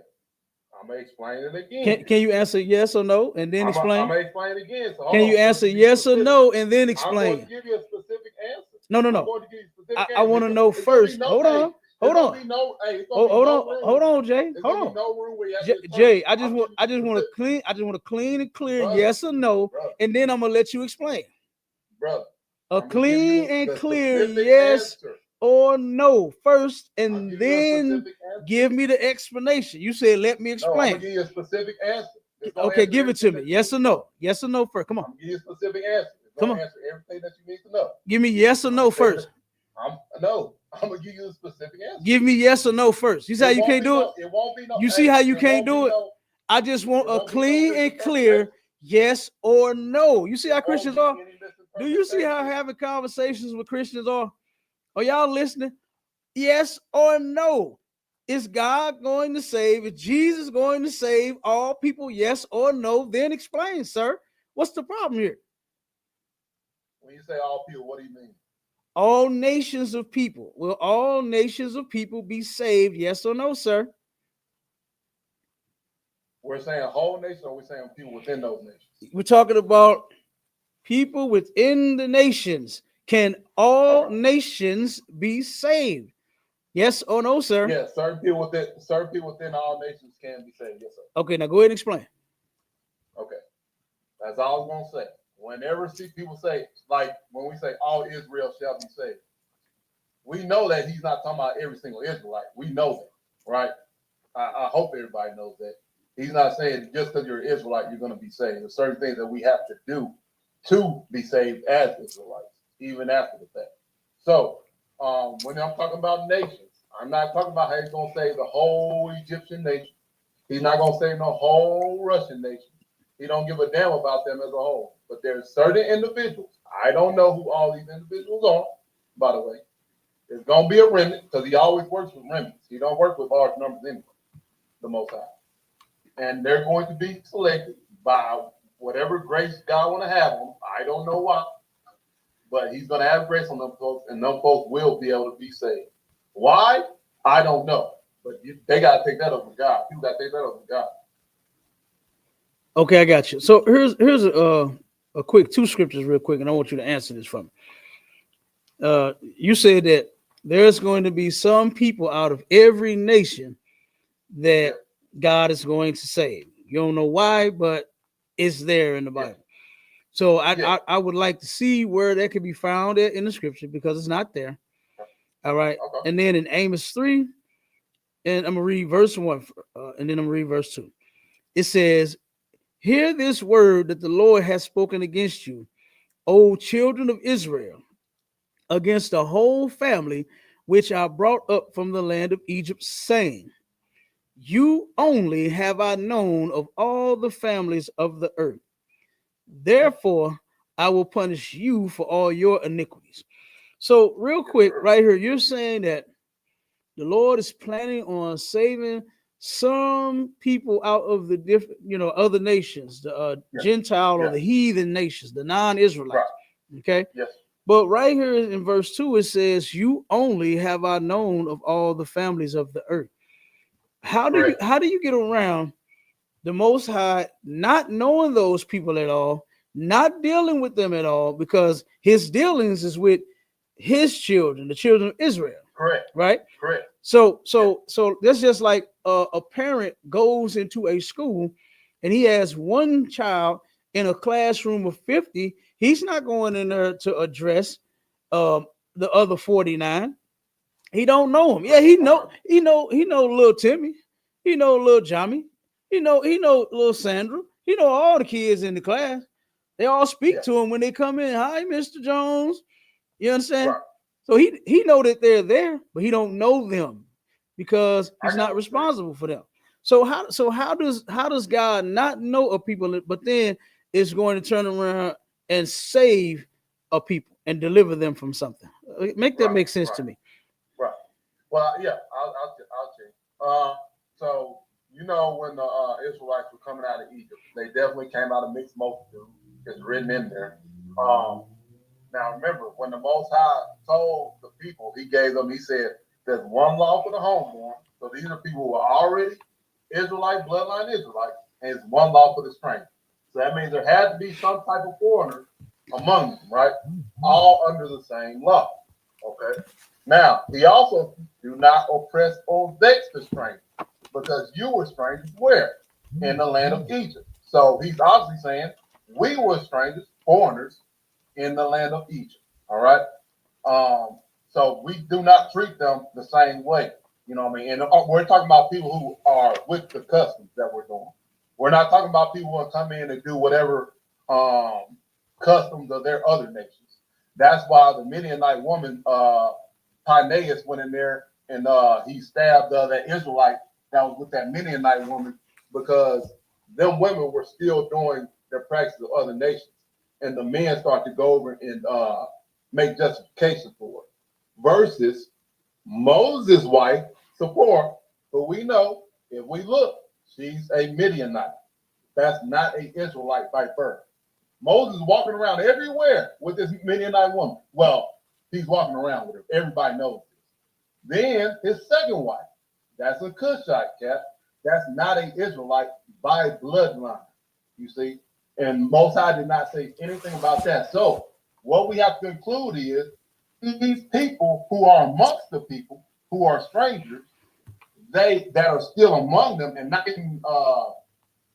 I'm going to explain it again. Can you answer yes or no and then explain? I'm going to explain it again. So can you answer yes or no and then explain? I'm going to give you a specific answer. No. I want to know first. Hold on, Jay. Hold on. Jay, I just want to clean and clear yes or no, and then I'm gonna let you explain. Brother. A clean and clear yes or no first, and then give me the explanation. You said let me explain. I'm gonna give you a specific answer. Okay, give it to me. Yes or no? Yes or no first. Come on. I'm gonna give you a specific answer. Come on. Answer everything that you need to know. Give me yes or no first. I'm gonna give you a specific answer. Give me yes or no first. You see how you can't do it? It won't be no. You see how you can't do it? I just want a clean and clear yes or no. You see how Christians are? Do you see how having conversations with Christians are? Are y'all listening? Yes or no? Is God going to save? Is Jesus going to save all people? Yes or no? Then explain, sir. What's the problem here? When you say all people, what do you mean? All nations of people. Will all nations of people be saved? Yes or no, sir? We're saying a whole nation, or we're saying people within those nations? We're talking about people within the nations. Can all nations be saved? Yes or no, sir? Yes, certain people within all nations can be saved. Yes, sir. Okay, now go ahead and explain. Okay. That's all I'm gonna say. Whenever see people say, like when we say all Israel shall be saved, we know that he's not talking about every single Israelite. We know that, right? I hope everybody knows that. He's not saying just because you're an Israelite, you're going to be saved. There's certain things that we have to do to be saved as Israelites, even after the fact. So when I'm talking about nations, I'm not talking about how he's going to save the whole Egyptian nation. He's not going to save no whole Russian nation. He don't give a damn about them as a whole. But there's certain individuals. I don't know who all these individuals are, by the way. There's going to be a remnant because he always works with remnants. He don't work with large numbers anyway, the Most High. And they're going to be selected by whatever grace God want to have on them. I don't know why, but he's going to have grace on them folks, and them folks will be able to be saved. Why? I don't know. But they got to take that over God. People got to take that over God. Okay, I got you. So here's a quick 2 scriptures real quick, and I want you to answer this for me. You said that there's going to be some people out of every nation that God is going to save. You don't know why, but it's there in the Bible. So I would like to see where that could be found in the scripture because it's not there. All right. Okay. And then in Amos 3, and I'm going to read verse 1, and then I'm going to read verse 2. It says, "Hear this word that the Lord has spoken against you, O children of Israel, against the whole family which I brought up from the land of Egypt, saying, you only have I known of all the families of the earth. Therefore, I will punish you for all your iniquities." So real quick, right here, you're saying that the Lord is planning on saving some people out of the different, other nations, the Gentile or the heathen nations, the non-Israelites. Right. Okay. Yes. But right here in verse 2, it says, "You only have I known of all the families of the earth." How do you get around the Most High not knowing those people at all, not dealing with them at all, because his dealings is with his children, the children of Israel. Correct. Right? Correct. So that's just like a parent goes into a school and he has one child in a classroom of 50. He's not going in there to address the other 49. He don't know him. Yeah, he know little Timmy. He know little Johnny. He know little Sandra. He know all the kids in the class. They all speak to him when they come in. "Hi, Mr. Jones." You understand? Right. So he know that they're there, but he don't know them because he's not responsible for them. So how does God not know a people, but then is going to turn around and save a people and deliver them from something? Make that make sense to me. Right. Well, yeah, I'll change. So when the Israelites were coming out of Egypt, they definitely came out of mixed multitude. It's written in there. Now remember, when the Most High told the people, he said, "There's one law for the homeborn." So these are people who are already Israelite, bloodline Israelite, and it's one law for the stranger. So that means there had to be some type of foreigner among them, right? All under the same law. Okay. Now, he also do not oppress or vex the stranger, because you were strangers where? In the land of Egypt. So he's obviously saying we were strangers, foreigners, in the land of Egypt. All right. So we do not treat them the same way. You know what I mean? And we're talking about people who are with the customs that we're doing. We're not talking about people who come in and do whatever customs of their other nations. That's why the Midianite woman, Pineus, went in there and he stabbed that Israelite that was with that Midianite woman, because them women were still doing their practices of other nations. And the men start to go over and make justification for it. Versus Moses' wife, Zipporah, who we know, if we look, she's a Midianite. That's not an Israelite by birth. Moses is walking around everywhere with this Midianite woman. Well, he's walking around with her. Everybody knows this. Then his second wife, that's a Cushite cat. That's not an Israelite by bloodline, you see. And Most High did not say anything about that. So what we have to conclude is these people who are amongst the people who are strangers, they that are still among them and not getting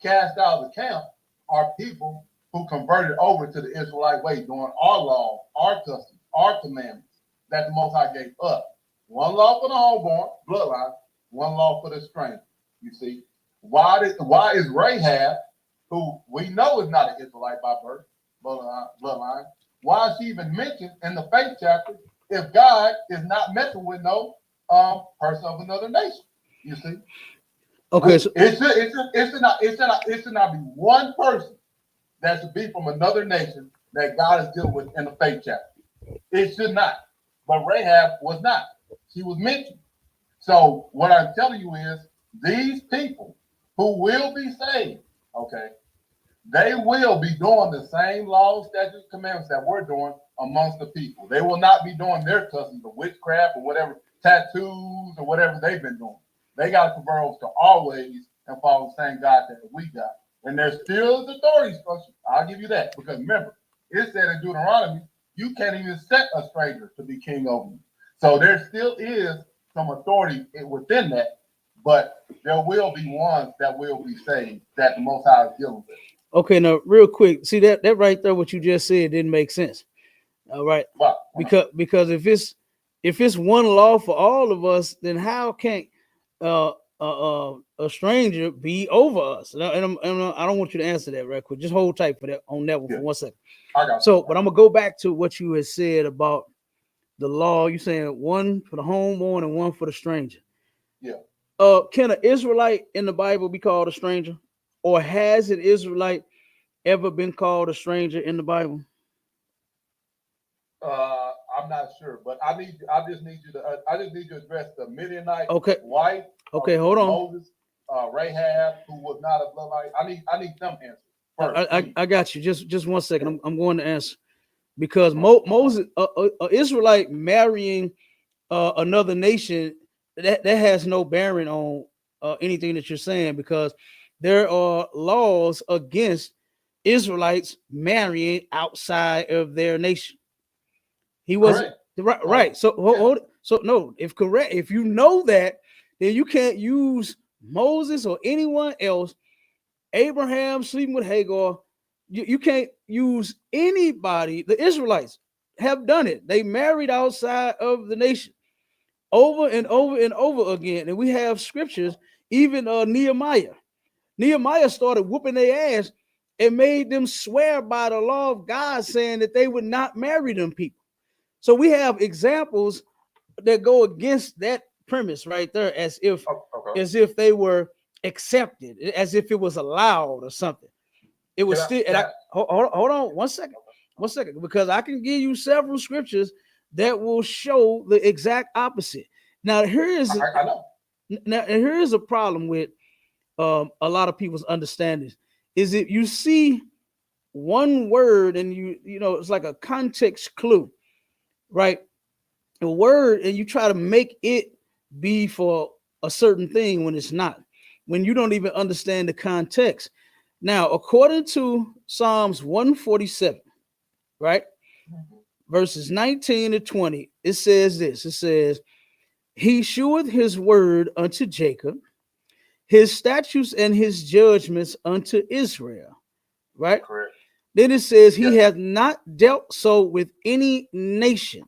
cast out of the camp, are people who converted over to the Israelite way, doing our law, our customs, our commandments that the Most High gave us. One law for the homeborn, bloodline, one law for the stranger. You see, why is Rahab, who we know is not an Israelite by birth, bloodline, why is she even mentioned in the faith chapter if God is not messing with no person of another nation? You see. Okay, so it should not be one person that should be from another nation that God is dealing with in the faith chapter. It should not. But Rahab was not. She was mentioned. So what I'm telling you is these people who will be saved, okay, they will be doing the same laws, statutes, commandments that we're doing amongst the people. They will not be doing their customs of witchcraft or whatever, tattoos or whatever they've been doing. They got to convert over to our ways and follow the same God that we got. And there's still the authority structure. I'll give you that. Because remember, it said in Deuteronomy, you can't even set a stranger to be king over you. So there still is some authority within that, but there will be ones that will be saved that the Most High is dealing with. Okay, now real quick, see that right there, what you just said didn't make sense. All right, wow. because if it's one law for all of us, then how can a stranger be over us? And I don't want you to answer that right quick. Just hold tight for that on that one for 1 second. I got so, but I'm gonna go back to what you had said about the law. You saying one for the homeborn and one for the stranger. Yeah. Can an Israelite in the Bible be called a stranger, or has an Israelite ever been called a stranger in the Bible? I'm not sure, but I just need you to address the Midianite wife. Okay, hold on. Moses, Rahab, who was not a bloodline. I need some answers first. I got you. Just 1 second. I'm going to answer because Moses, Israelite marrying another nation, that has no bearing on anything that you're saying, because there are laws against Israelites marrying outside of their nation. He wasn't right. So no, if you know that, then you can't use Moses or anyone else. Abraham sleeping with Hagar. You can't use anybody. The Israelites have done it. They married outside of the nation over and over and over again. And we have scriptures, even Nehemiah. Nehemiah started whooping their ass and made them swear by the law of God, saying that they would not marry them people. So we have examples that go against that premise right there, as if they were accepted, as if it was allowed or something. It was still. Hold on 1 second. 1 second, because I can give you several scriptures that will show the exact opposite. Now here's a problem with a lot of people's understandings. Is if you see one word and you know it's like a context clue, right? A word, and you try to make it be for a certain thing when it's not, when you don't even understand the context. Now, according to Psalms 147, right, verses 19 to 20, it says this. It says, "He sheweth his word unto Jacob, his statutes and his judgments unto Israel." Right? Correct. Then it says, "He hath not dealt so with any nation.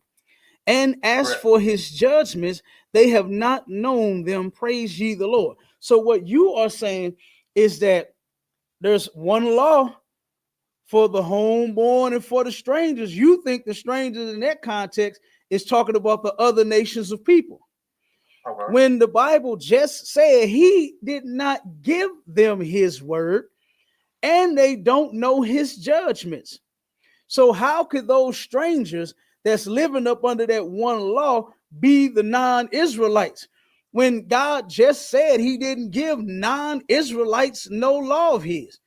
And as for his judgments, they have not known them. Praise ye the Lord." So what you are saying is that there's one law for the homeborn and for the strangers. You think the strangers in that context is talking about the other nations of people. Okay. When the Bible just said he did not give them his word and they don't know his judgments. So how could those strangers that's living up under that one law be the non-Israelites, when God just said he didn't give non-Israelites no law of his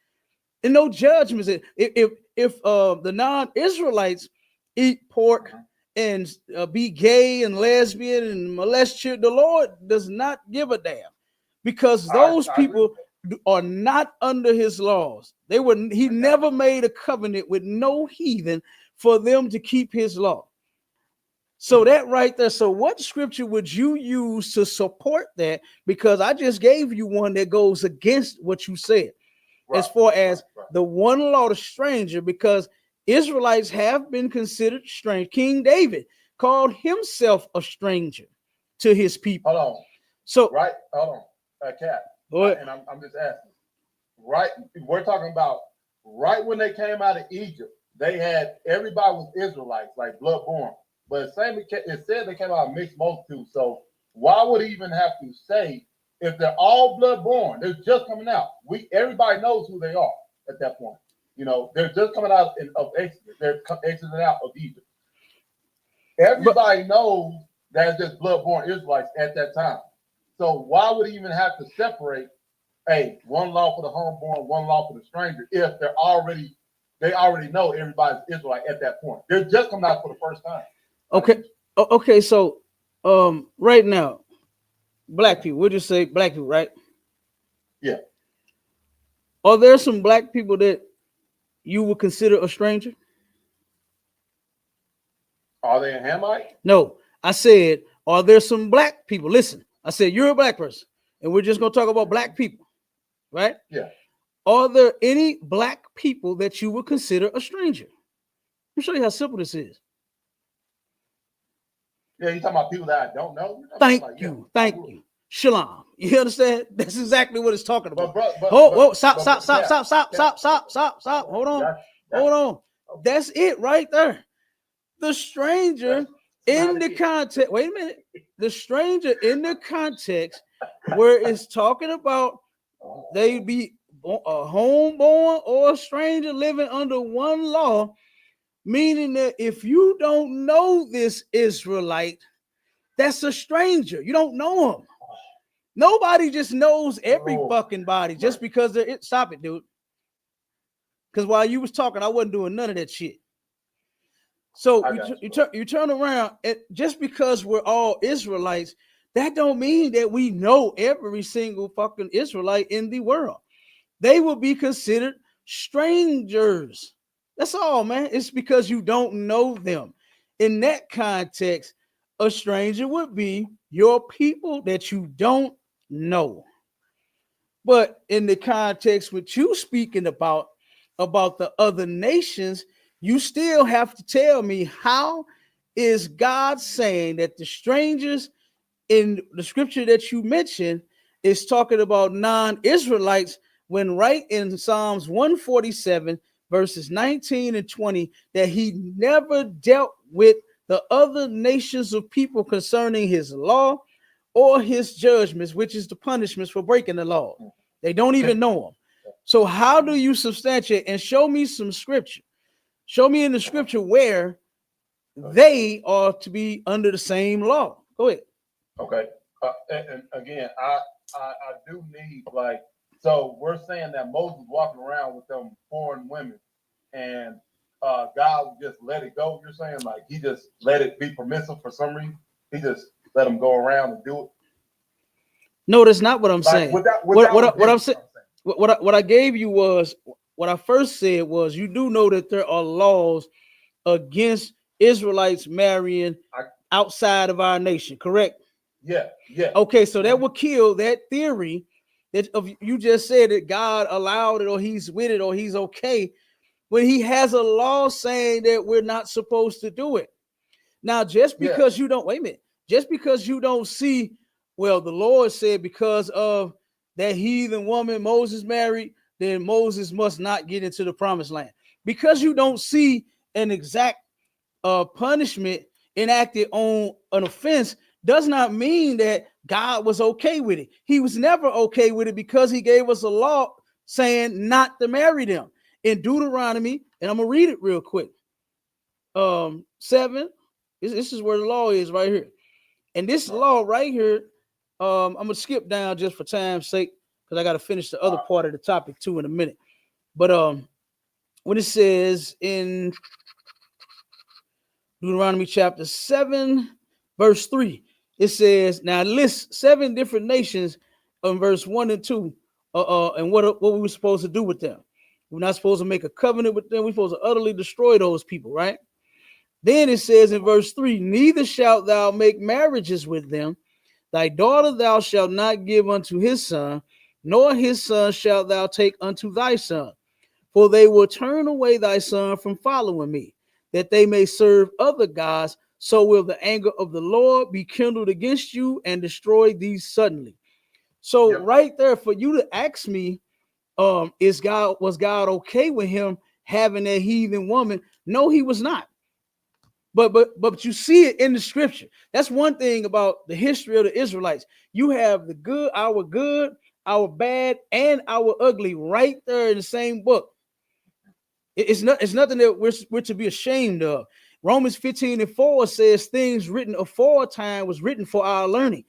and no judgments? If the non-Israelites eat pork and be gay and lesbian and molest children, the Lord does not give a damn, because those people are not under his laws. He never made a covenant with no heathen for them to keep his law. So that right there. So what scripture would you use to support that? Because I just gave you one that goes against what you said. as far as the one law, the stranger, because Israelites have been considered strange. King David called himself a stranger to his people. Hold on. So hold on, Cat. And I'm just asking. Right, we're talking about right when they came out of Egypt, they had everybody was Israelites, like blood-born. But it said they came out of mixed multitude. So why would he even have to say if they're all blood-born? They're just coming out. Everybody knows who they are at that point. You know, they're just coming out of Exodus. They're exiting out of Egypt. Everybody knows that it's just blood-born Israelites at that time. So why would he even have to separate? Hey, one law for the homeborn, one law for the stranger. If they already know everybody's Israelite at that point. They're just coming out for the first time. Okay. So, right now, black people. We'll just say black people, right? Yeah. Are there some black people that you would consider a stranger? Are they a Hamite? No, I said, are there some black people? Listen, I said you're a black person, and we're just gonna talk about black people. Right? Yeah. Are there any black people that you would consider a stranger? Let me show you how simple this is. Yeah, you're talking about people that I don't know? Thank you. Shalom. You understand? That's exactly what it's talking about. Stop. Hold on. That's it right there. The stranger in the context. Wait a minute. The stranger in the context where it's talking about they be a homeborn or a stranger living under one law, meaning that if you don't know this Israelite, that's a stranger. You don't know him. Nobody just knows every fucking body just because they're it. Stop it, dude. Because while you was talking, I wasn't doing none of that shit. So you turn around, and just because we're all Israelites, that don't mean that we know every single fucking Israelite in the world. They will be considered strangers. That's all, man. It's because you don't know them. In that context, a stranger would be your people that you don't know. But in the context which you speaking about the other nations, you still have to tell me, how is God saying that the strangers in the scripture that you mentioned is talking about non-Israelites, when right in Psalms 147 verses 19 and 20 that he never dealt with the other nations of people concerning his law or his judgments, which is the punishments for breaking the law. They don't even know him. So how do you substantiate and show me some scripture? Show me in the scripture where they are to be under the same law. Go ahead. Okay. And again, I do need, like, so we're saying that Moses walking around with them foreign women, and God just let it go. You're saying, like, he just let it be permissive for some reason. He just let them go around and do it. No, that's not what I'm saying. What I'm saying, what I gave you was, what I first said was, you do know that there are laws against Israelites marrying outside of our nation, correct? Yeah. Okay, so that would kill that theory that you just said that God allowed it, or he's with it, or he's okay, when he has a law saying that we're not supposed to do it. Now, just because you don't, wait a minute, just because you don't see, well, the Lord said because of that heathen woman Moses married, then Moses must not get into the promised land. Because you don't see an exact punishment enacted on an offense does not mean that God was okay with it. He was never okay with it because he gave us a law saying not to marry them. In Deuteronomy, and I'm gonna read it real quick. 7. This is where the law is right here. And this law right here, I'm gonna skip down just for time's sake, because I gotta finish the other part of the topic too in a minute. But when it says in Deuteronomy chapter 7, verse 3, it says, now it lists 7 different nations in verse 1 and 2, and what we were supposed to do with them. We're not supposed to make a covenant with them. We're supposed to utterly destroy those people, right? Then it says in verse 3, neither shalt thou make marriages with them. Thy daughter thou shalt not give unto his son, nor his son shalt thou take unto thy son, for they will turn away thy son from following me, that they may serve other gods. So will the anger of the Lord be kindled against you and destroy thee suddenly. So right there, for you to ask me, was God okay with him having that heathen woman? No, he was not. But you see it in the scripture. That's one thing about the history of the Israelites. You have the good, our bad, and our ugly right there in the same book. It's nothing that we're to be ashamed of. Romans 15:4 says things written aforetime was written for our learning.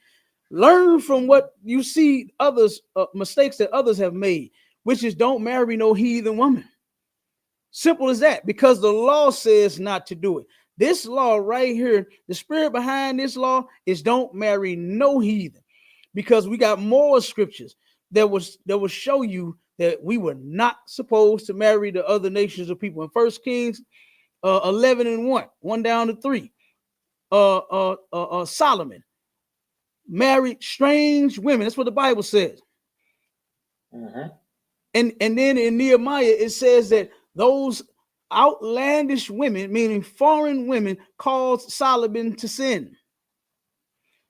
Learn from what you see others, mistakes that others have made, which is don't marry no heathen woman. Simple as that, because the law says not to do it. This law right here, the spirit behind this law is don't marry no heathen, because we got more scriptures that will show you that we were not supposed to marry the other nations of people. In 1 Kings 11:1 down to 3, Solomon married strange women. That's what the Bible says. Mm-hmm. And then in Nehemiah it says that those outlandish women, meaning foreign women, caused Solomon to sin.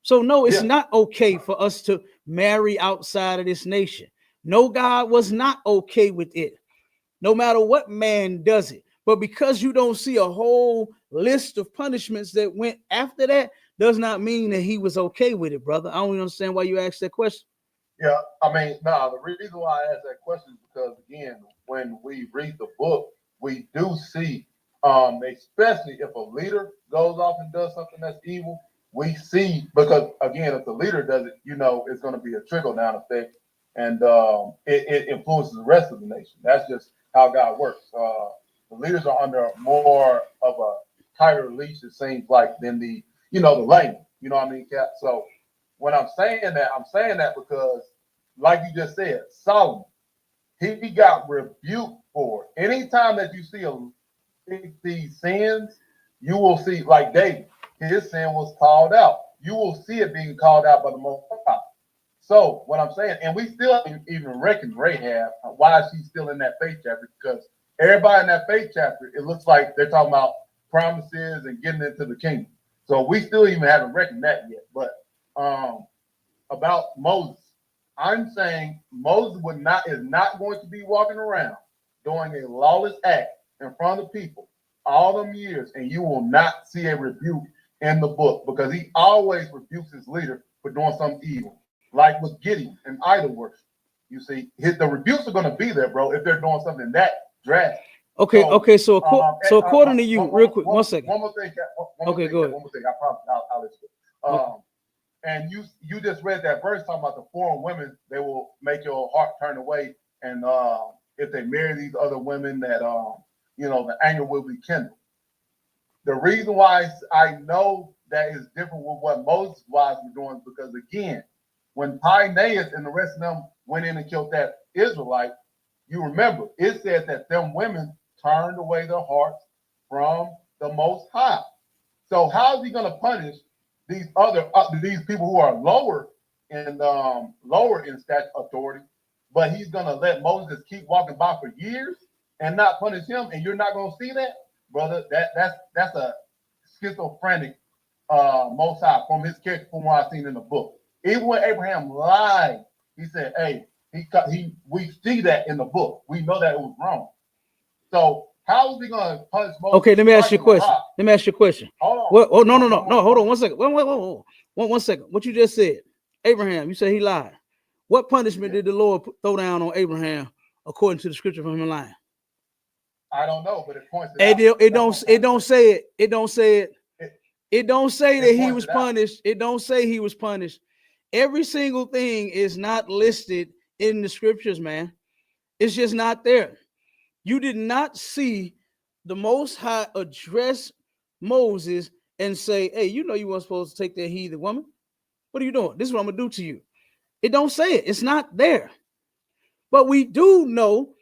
So no, it's not okay for us to marry outside of this nation. No, God was not okay with it, no matter what man does it. But because you don't see a whole list of punishments that went after that, does not mean that he was okay with it, brother. I don't even understand why you asked that question. Yeah, I mean, no, the reason why I asked that question is because, again, when we read the book, we do see, especially if a leader goes off and does something that's evil, we see, because, again, if the leader does it, it's going to be a trickle-down effect, and it influences the rest of the nation. That's just how God works. The leaders are under more of a tighter leash, it seems like, than the layman. You know what I mean, Cap? So when I'm saying that because, like you just said, Solomon, he got rebuked for it. Anytime that you see these sins, you will see, like David, his sin was called out. You will see it being called out by the Most High. So what I'm saying, and we still even reckon Rahab, why is she still in that faith chapter? Because everybody in that faith chapter, it looks like they're talking about promises and getting into the kingdom. So we still even haven't reckoned that yet. But about Moses, I'm saying Moses is not going to be walking around doing a lawless act in front of people all them years, and you will not see a rebuke in the book, because he always rebukes his leader for doing something evil, like with Gideon and idol worship. You see, the rebukes are going to be there, bro, if they're doing something that drastic. Okay. So according to you, real quick, 1 second. One more thing. Okay, go ahead. One more thing. I promise I'll let you go. And you just read that verse talking about the foreign women, they will make your heart turn away, and if they marry these other women, that the anger will be kindled. The reason why I know that is different with what Moses' wives were doing, because again, when Pinaeus and the rest of them went in and killed that Israelite, you remember it said that them women turned away their hearts from the Most High. So how is he going to punish these these people who are lower in stat authority, but he's going to let Moses keep walking by for years and not punish him, and you're not going to see that, brother? That's a schizophrenic Most High from his character, from what I've seen in the book. Even when Abraham lied, he said, "Hey, we see that in the book. We know that it was wrong." So how is he going to punish Moses? Okay, let me ask you a question. Hold on. Oh, no. Hold on 1 second. Wait. 1 second. What you just said, Abraham, you said he lied. What punishment did the Lord throw down on Abraham according to the scripture from him lying? I don't know, but it points it out. It don't say it. It don't say it. It don't say that he was punished. It don't say he was punished. Every single thing is not listed in the scriptures, man. It's just not there. You did not see the Most High address Moses and say, "Hey, you weren't supposed to take that heathen woman. What are you doing? This is what I'm gonna do to you." It don't say it. It's not there. But we do know,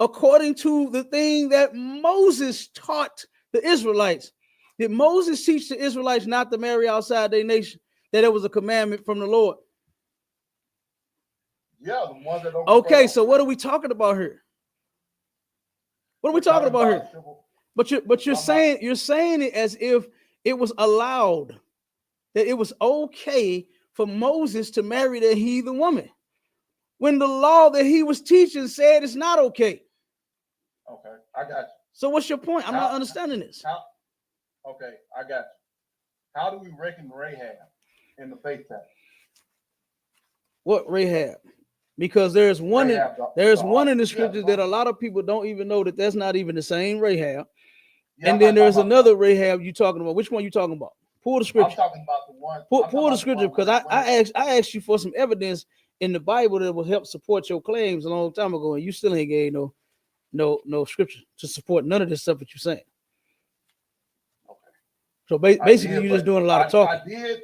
according to the thing that Moses taught the Israelites, did Moses teach the Israelites not to marry outside their nation? That it was a commandment from the Lord? Yeah, the ones that don't. Okay, so what are we talking about here? What are we talking about here? But you're saying it as if it was allowed, that it was okay for Moses to marry the heathen woman, when the law that he was teaching said it's not okay. Okay, I got you. So what's your point? I'm not understanding this. Okay, I got you. How do we reckon Rahab in the faith test? What Rahab? Because there's one in the scriptures that a lot of people don't even know that that's not even the same Rahab. Yeah, and then there's another Rahab you talking about. Which one you talking about? Pull the scripture. I'm talking about the one. Pull the scripture, because I asked you for some evidence in the Bible that will help support your claims a long time ago, and you still ain't gave no scripture to support none of this stuff that you're saying. Okay. So basically, you're just doing a lot of talking.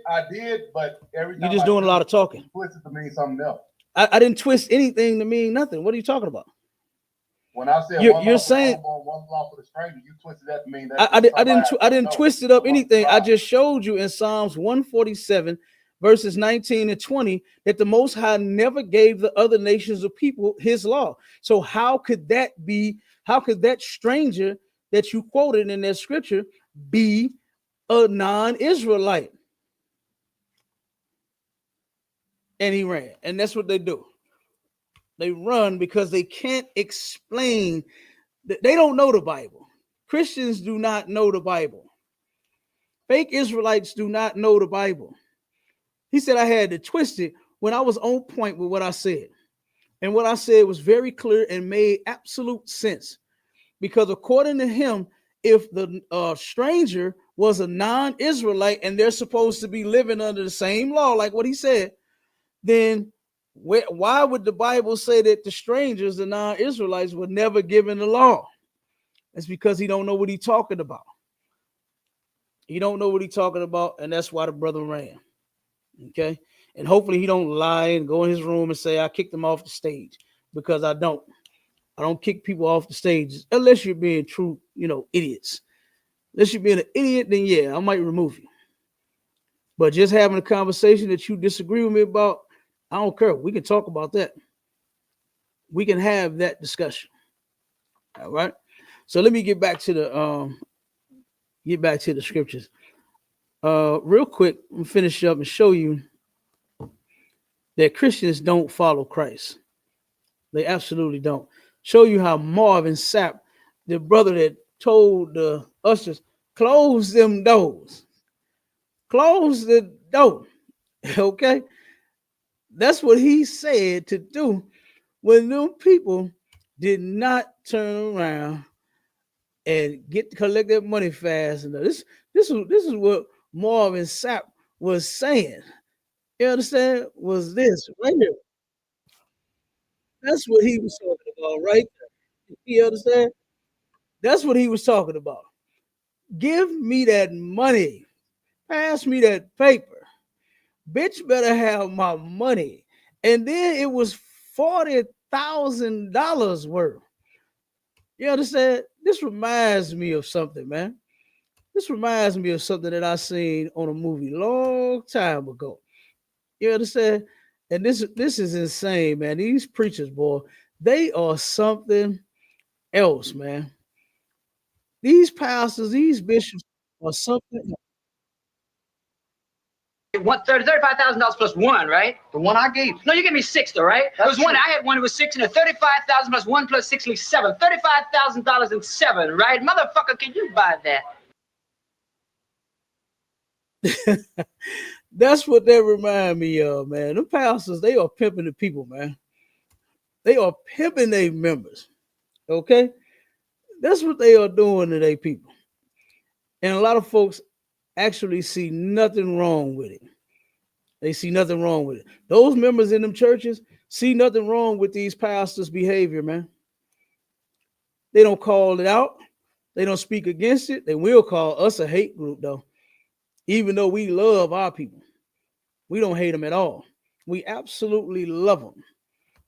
I did, but every time you're just doing a lot of talking. You twisted to mean something else. I didn't twist anything to mean nothing. What are you talking about? When I said you're saying one law for the stranger, you twisted that to mean that. I didn't twist it up anything. I just showed you in Psalms 147, verses 19 and 20, that the Most High never gave the other nations of people his law. So how could that stranger that you quoted in that scripture be a non-Israelite? And he ran. And that's what they do. They run because they can't explain. They don't know the Bible. Christians do not know the Bible. Fake Israelites do not know the Bible. He said I had to twist it when I was on point with what I said. And what I said was very clear and made absolute sense. Because according to him, if the stranger was a non-Israelite and they're supposed to be living under the same law, like what he said, then why would the Bible say that the strangers, the non-Israelites, were never given the law? It's because he don't know what he's talking about. He don't know what he's talking about, and that's why the brother ran. Okay? And hopefully he don't lie and go in his room and say, I kicked him off the stage, because I don't. I don't kick people off the stage unless you're being true, idiots. Unless you're being an idiot, then yeah, I might remove you. But just having a conversation that you disagree with me about, I don't care. We can talk about that. We can have that discussion. All right. So let me get back to the scriptures. Real quick, I'm finish up and show you that Christians don't follow Christ. They absolutely don't. Show you how Marvin Sapp, the brother that told the ushers, close them doors. Close the door. Okay. That's what he said to do when them people did not turn around and collect that money fast enough. This is what Marvin Sapp was saying. You understand? Was this right here? That's what he was talking about, right there. You understand? That's what he was talking about. Give me that money. Pass me that paper. Bitch better have my money. And then it was $40,000 worth. You understand? This reminds me of something, man. This reminds me of something that I seen on a movie long time ago. You understand? And this is insane, man. These preachers, boy, they are something else, man. These pastors, these bishops are something else. $35,000 plus one, right? The one I gave. No, you gave me six, though, right? There was one. I had one. It was six, and a 35,000 plus one plus six leaves seven. $35,000 and seven, right? Motherfucker, can you buy that? That's what they remind me of, man. The pastors, they are pimping the people, man. They are pimping their members. Okay, that's what they are doing to their people, and a lot of folks actually see nothing wrong with it. They see nothing wrong with it. Those members in them churches see nothing wrong with these pastors' behavior, man. They don't call it out. They don't speak against it. They will call us a hate group, though. Even though we love our people, we don't hate them at all. We absolutely love them.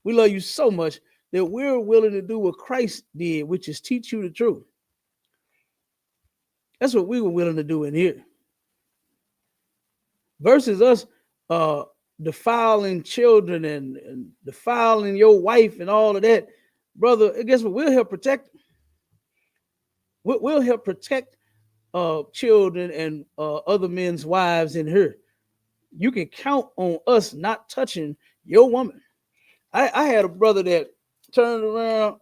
We love you so much that we're willing to do what Christ did, which is teach you the truth. That's what we were willing to do in here. Versus us defiling children and defiling your wife and all of that, brother, guess what? We'll help protect. We'll help protect children and other men's wives in here. You can count on us not touching your woman. I had a brother that turned around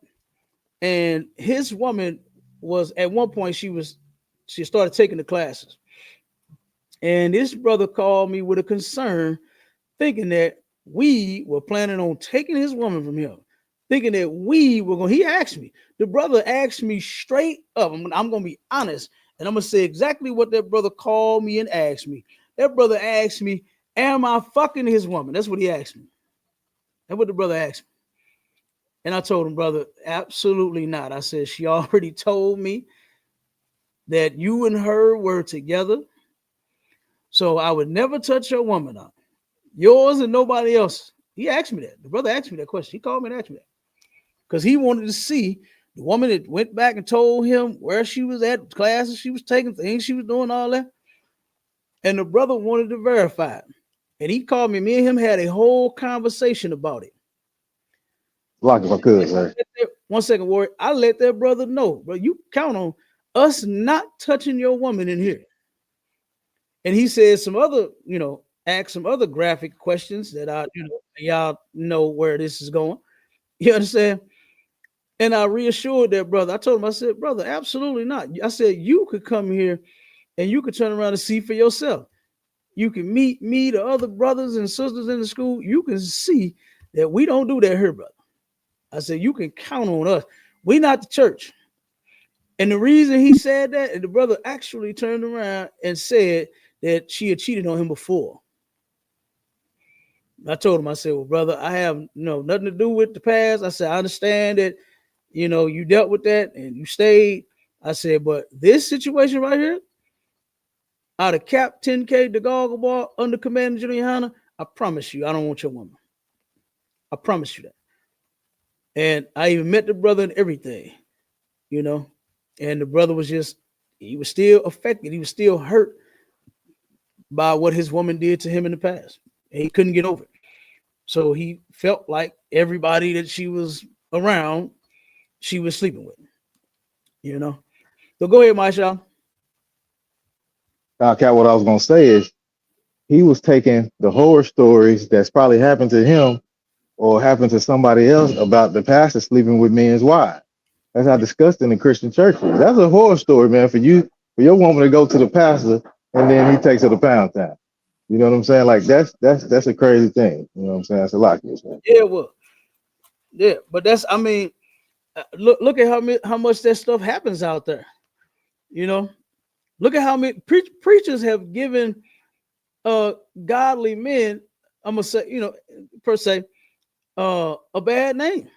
and his woman was at one point she started taking the classes. And this brother called me with a concern, thinking that we were planning on taking his woman from him, thinking that we were going. He asked me, the brother asked me straight up. I'm going to be honest, and I'm going to say exactly what that brother called me and asked me. That brother asked me, am I fucking his woman? That's what he asked me. That's what the brother asked me. And I told him, brother, absolutely not. I said, she already told me that you and her were together. So I would never touch your woman up. Yours and nobody else. He asked me that. The brother asked me that question. He called me and asked me that. Because he wanted to see the woman that went back and told him where she was at, classes she was taking, things she was doing, all that. And the brother wanted to verify it. And he called me. Me and him had a whole conversation about it. Like if I could, sir. 1 second, Warrior. I let that brother know, bro. You count on us not touching your woman in here. And he said some other, asked some other graphic questions that y'all know where this is going. You understand? And I reassured that brother. I told him, I said, brother, absolutely not. I said, you could come here and you could turn around and see for yourself. You can meet me, the other brothers and sisters in the school. You can see that we don't do that here, brother. I said, you can count on us. We not the church. And the reason he said that, and the brother actually turned around and said that she had cheated on him before. I told him, I said, well, brother, I have nothing to do with the past. I said, I understand that, you dealt with that and you stayed. I said, but this situation right here, out of Cap 10K, the Goggle Ball, under Commander General YAHANNA, I promise you, I don't want your woman. I promise you that. And I even met the brother and everything, and the brother was he was still affected. He was still hurt by what his woman did to him in the past. And he couldn't get over it. So he felt like everybody that she was around, she was sleeping with, So go ahead, Maisha. Cat, what I was gonna say is he was taking the horror stories that's probably happened to him or happened to somebody else about the pastor sleeping with men's wives. That's how disgusting the Christian church is. That's a horror story, man, for your woman to go to the pastor and then he takes her to Pound Town. You know what I'm saying? Like that's a crazy thing. You know what I'm saying? That's a lot, man. Yeah, well, yeah, but look at how much that stuff happens out there. Look at how many preachers have given godly men, I'm gonna say, per se, a bad name.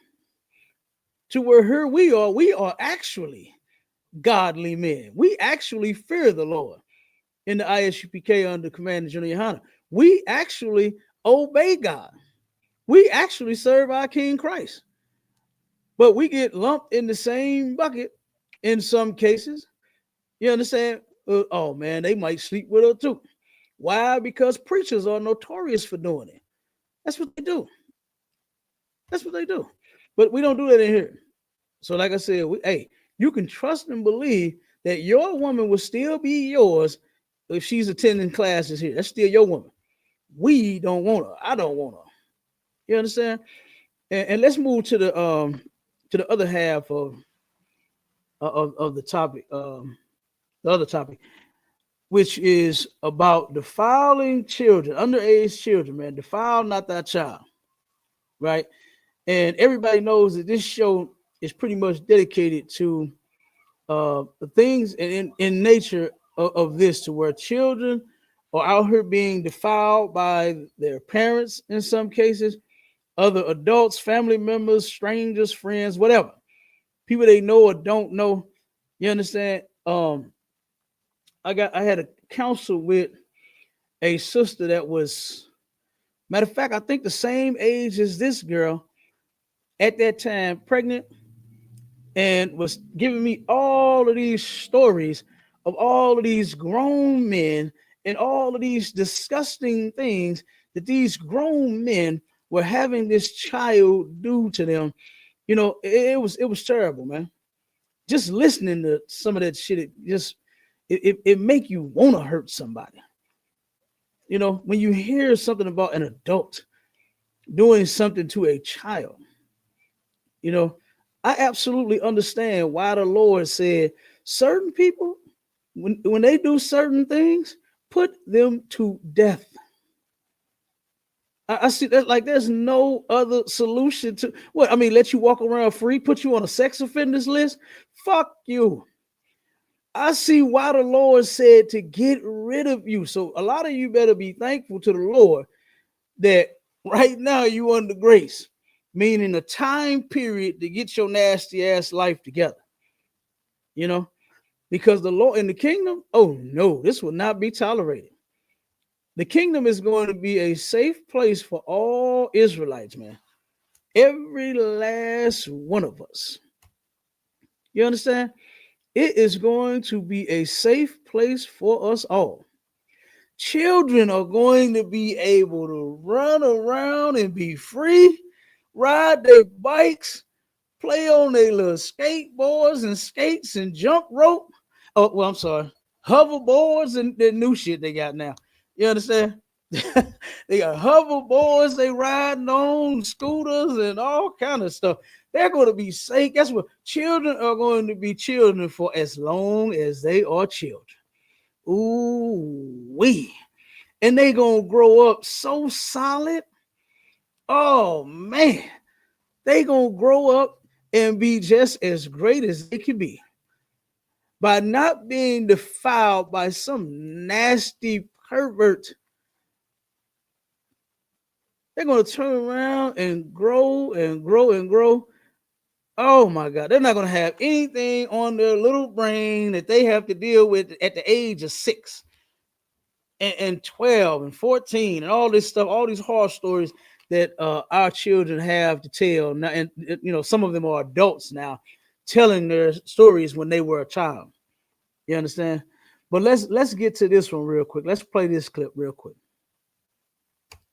To where here we are actually godly men. We actually fear the Lord in the ISUPK under Commander General YAHANNA. We actually obey God. We actually serve our King Christ. But we get lumped in the same bucket in some cases. You understand? Oh man, they might sleep with her too. Why? Because preachers are notorious for doing it. That's what they do. That's what they do. But we don't do that in here. So like I said, you can trust and believe that your woman will still be yours if she's attending classes here. That's still your woman. We don't want her. I don't want her. You understand? And let's move to the other half of the topic, the other topic, which is about defiling children, underage children, man. Defile not thy child, right? And everybody knows that this show is pretty much dedicated to the things in nature of this, to where children are out here being defiled by their parents in some cases, other adults, family members, strangers, friends, whatever. People they know or don't know. You understand? I had a counsel with a sister that was, matter of fact, I think the same age as this girl at that time, pregnant, and was giving me all of these stories of all of these grown men and all of these disgusting things that these grown men were having this child do to them. You know, it was terrible, man. Just listening to some of that shit, it make you want to hurt somebody. You know, when you hear something about an adult doing something to a child, you know, I absolutely understand why the Lord said certain people, when they do certain things, put them to death. I see that like there's no other solution to what I mean, let you walk around free, put you on a sex offenders list. Fuck you. I see why the Lord said to get rid of you. So a lot of you better be thankful to the Lord that right now you under grace, meaning a time period to get your nasty ass life together. You know, because the Lord in the kingdom, oh no, this will not be tolerated. The kingdom is going to be a safe place for all Israelites, man. Every last one of us. You understand? It is going to be a safe place for us all. Children are going to be able to run around and be free, ride their bikes, play on their little skateboards and skates and jump rope. Oh, well, I'm sorry. Hoverboards and the new shit they got now. You understand? They got hoverboards, they riding on scooters and all kind of stuff. They're going to be safe. That's what children are going to be children for as long as they are children. Ooh, wee. And they going to grow up so solid. Oh, man. They going to grow up and be just as great as they can be by not being defiled by some nasty pervert. They're going to turn around and grow and grow and grow. Oh my God. They're not going to have anything on their little brain that they have to deal with at the age of 6 and 12 and 14 and all this stuff, all these horror stories that our children have to tell now. And, you know, some of them are adults now telling their stories when they were a child. You understand? But let's get to this one real quick. Let's play this clip real quick.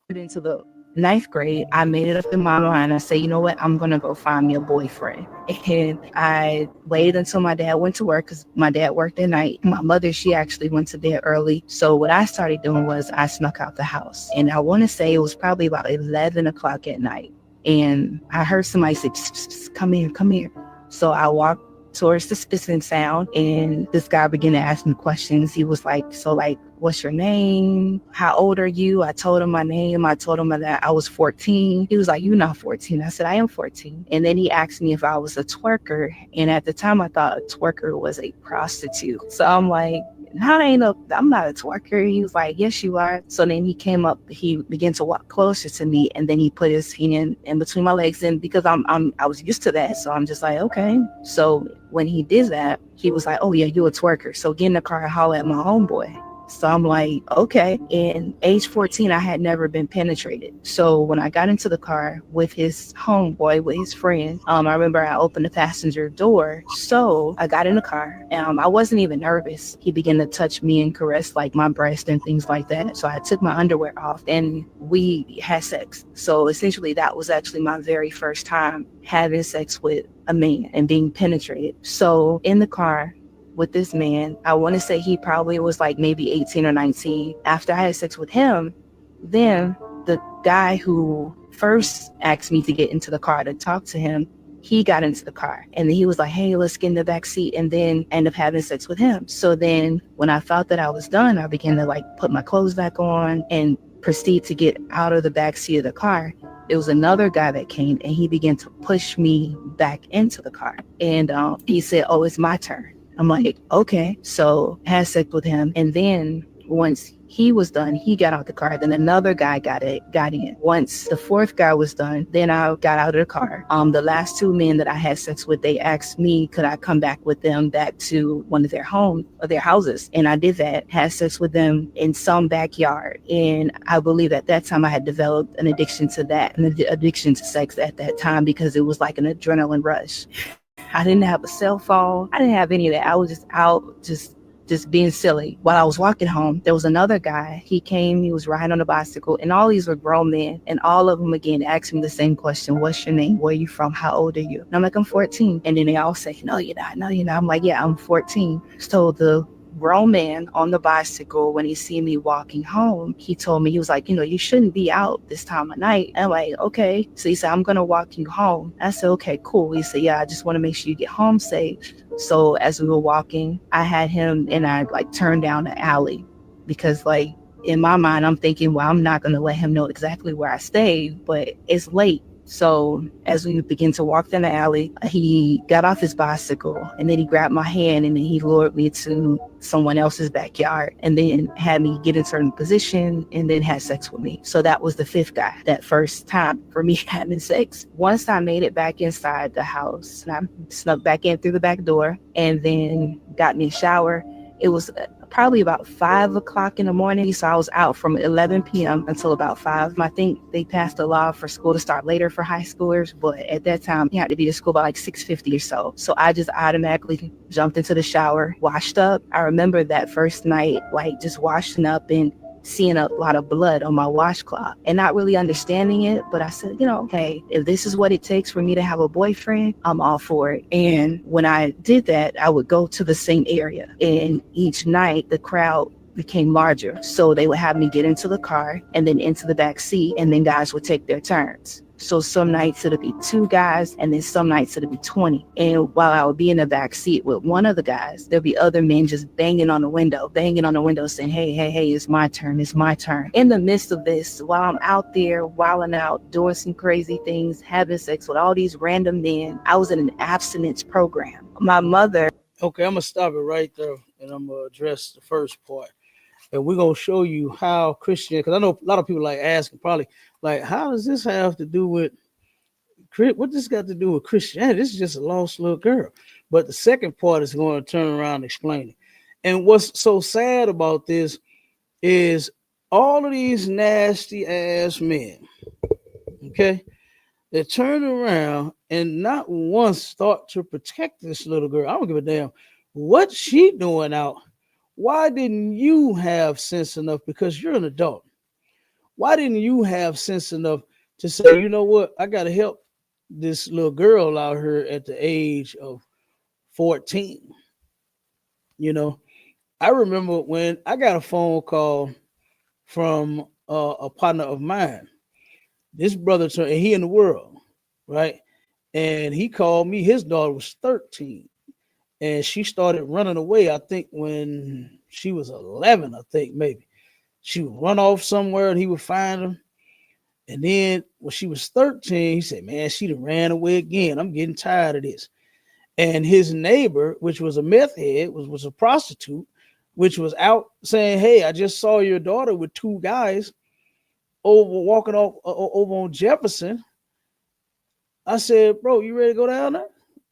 Into the 9th grade, I made it up in my mind. I said, you know what? I'm going to go find me a boyfriend. And I waited until my dad went to work because my dad worked at night. My mother, she actually went to bed early. So what I started doing was I snuck out the house. And I want to say it was probably about 11 o'clock at night. And I heard somebody say, psst, psst, psst, come here, come here. So I walked towards the spitting sound, and this guy began to ask me questions. He was like, so like, what's your name? How old are you? I told him my name. I told him that I was 14. He was like, you're not 14. I said, I am 14. And then he asked me if I was a twerker. And at the time I thought a twerker was a prostitute. So I'm like, no, I'm not a twerker. He was like, yes, you are. So then he came up, he began to walk closer to me, and then he put his hand in between my legs. And because I was used to that, so I'm just like, okay. So when he did that, he was like, oh yeah, you a twerker. So get in the car and holler at my homeboy. So I'm like, okay. And age 14, I had never been penetrated. So when I got into the car with his homeboy, with his friend, I remember I opened the passenger door. So I got in the car. I wasn't even nervous. He began to touch me and caress like my breast and things like that. So I took my underwear off and we had sex. So essentially that was actually my very first time having sex with a man and being penetrated. So in the car with this man, I want to say he probably was like maybe 18 or 19. After I had sex with him, then the guy who first asked me to get into the car to talk to him, he got into the car and then he was like, hey, let's get in the back seat, and then end up having sex with him. So then when I felt that I was done, I began to like put my clothes back on and proceed to get out of the back seat of the car. It was another guy that came and he began to push me back into the car. And he said, oh, it's my turn. I'm like, okay. So had sex with him. And then once he was done, he got out the car. Then another guy got in. Once the fourth guy was done, then I got out of the car. The last two men that I had sex with, they asked me, could I come back with them back to one of their houses? And I did that, had sex with them in some backyard. And I believe at that time I had developed an addiction to that, an addiction to sex at that time, because it was like an adrenaline rush. I didn't have a cell phone. I didn't have any of that. I was just out, just just being silly. While I was walking home, there was another guy. He came, he was riding on a bicycle, and all these were grown men. And all of them, again, asked me the same question: what's your name? Where are you from? How old are you? And I'm like, I'm 14. And then they all say, no, you're not. No, you're not. I'm like, yeah, I'm 14. So the grown man on the bicycle, when he see me walking home, he told me, he was like, you shouldn't be out this time of night. I'm like, okay. So he said, I'm gonna walk you home. I said, okay, cool. He said, yeah, I just want to make sure you get home safe. So as we were walking, I had him and I turned down the alley, because in my mind, I'm thinking, well, I'm not gonna let him know exactly where I stayed, but it's late. So as we begin to walk down the alley, he got off his bicycle and then he grabbed my hand and then he lured me to someone else's backyard and then had me get in a certain position and then had sex with me. So that was the fifth guy. That first time for me having sex. Once I made it back inside the house, and I snuck back in through the back door and then got me a shower. It was probably about 5 o'clock in the morning. So I was out from 11 p.m. until about 5. I think they passed a law for school to start later for high schoolers, but at that time, you had to be to school by 6:50 or so. So I just automatically jumped into the shower, washed up. I remember that first night, just washing up and seeing a lot of blood on my washcloth and not really understanding it. But I said, hey, if this is what it takes for me to have a boyfriend, I'm all for it. And when I did that, I would go to the same area. And each night, the crowd became larger. So they would have me get into the car and then into the back seat, and then guys would take their turns. So some nights it'll be 2 guys, and then some nights it'll be 20. And while I would be in the back seat with one of the guys, there'll be other men just banging on the window, saying, hey, it's my turn. In the midst of this, while I'm out there wilding out, doing some crazy things, having sex with all these random men, I was in an abstinence program. My mother. Okay, I'm gonna stop it right there, and I'm gonna address the first part. And we're gonna show you how Christian, because I know a lot of people asking probably how does this have to do with what this got to do with Christianity? This is just a lost little girl. But the second part is going to turn around and explain it. And what's so sad about this is all of these nasty ass men, okay, they turn around and not once thought to protect this little girl. I don't give a damn what she doing out. Why didn't you have sense enough? Because you're an adult. Why didn't you have sense enough to say, you know what? I got to help this little girl out here at the age of 14. I remember when I got a phone call from a partner of mine. This brother, and he in the world, right? And he called me. His daughter was 13. And she started running away, I think, when she was 11, I think, maybe. She would run off somewhere and he would find her. And then when she was 13, he said, man, she done ran away again. I'm getting tired of this. And his neighbor, which was a meth head, was a prostitute, which was out saying, hey, I just saw your daughter with 2 guys walking off over on Jefferson. I said, bro, you ready to go down there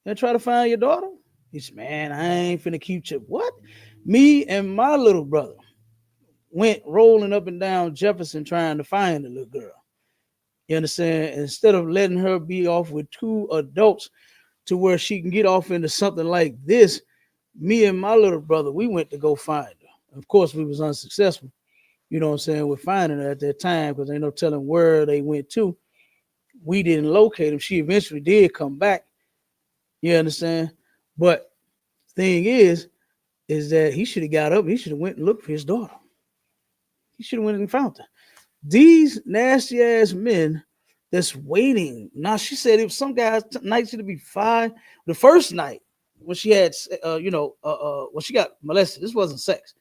and try to find your daughter? He said, man, I ain't finna keep you. What? Me and my little brother went rolling up and down Jefferson trying to find the little girl. You understand? Instead of letting her be off with 2 adults to where she can get off into something like this, me and my little brother, we went to go find her. Of course, we was unsuccessful. You know what I'm saying? With finding her at that time, because ain't no telling where they went to. We didn't locate him. She eventually did come back. You understand? But thing is that he should have got up. He should have went and looked for his daughter. He should have went and found her. These nasty ass men that's waiting. Now, she said if some guys night should be 5. The first night when she had, when she got molested, this wasn't sex.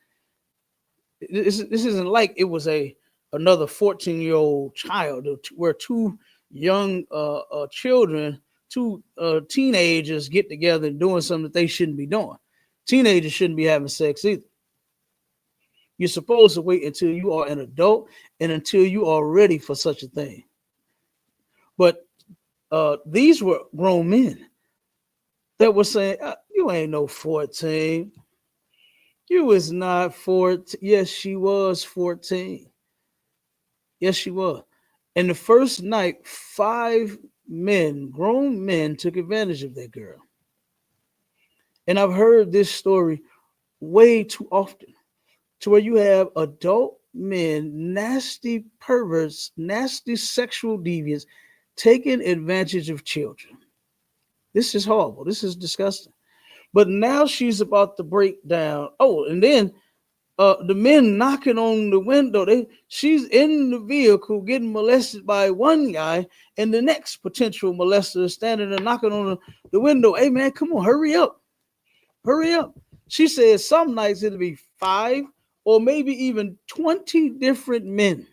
This isn't like it was another 14-year-old child where 2 young children, 2 teenagers get together and doing something that they shouldn't be doing. Teenagers shouldn't be having sex either. You're supposed to wait until you are an adult and until you are ready for such a thing. But these were grown men that were saying, you ain't no 14. You was not 14. Yes, she was 14. Yes, she was. And the first night, 5 men, grown men, took advantage of that girl. And I've heard this story way too often, to where you have adult men, nasty perverts, nasty sexual deviants taking advantage of children. This is horrible. This is disgusting. But now she's about to break down. Oh, and then the men knocking on the window. She's in the vehicle getting molested by one guy, and the next potential molester is standing there knocking on the window. Hey man, come on, hurry up. Hurry up. She says some nights it'll be 5 or maybe even 20 different men.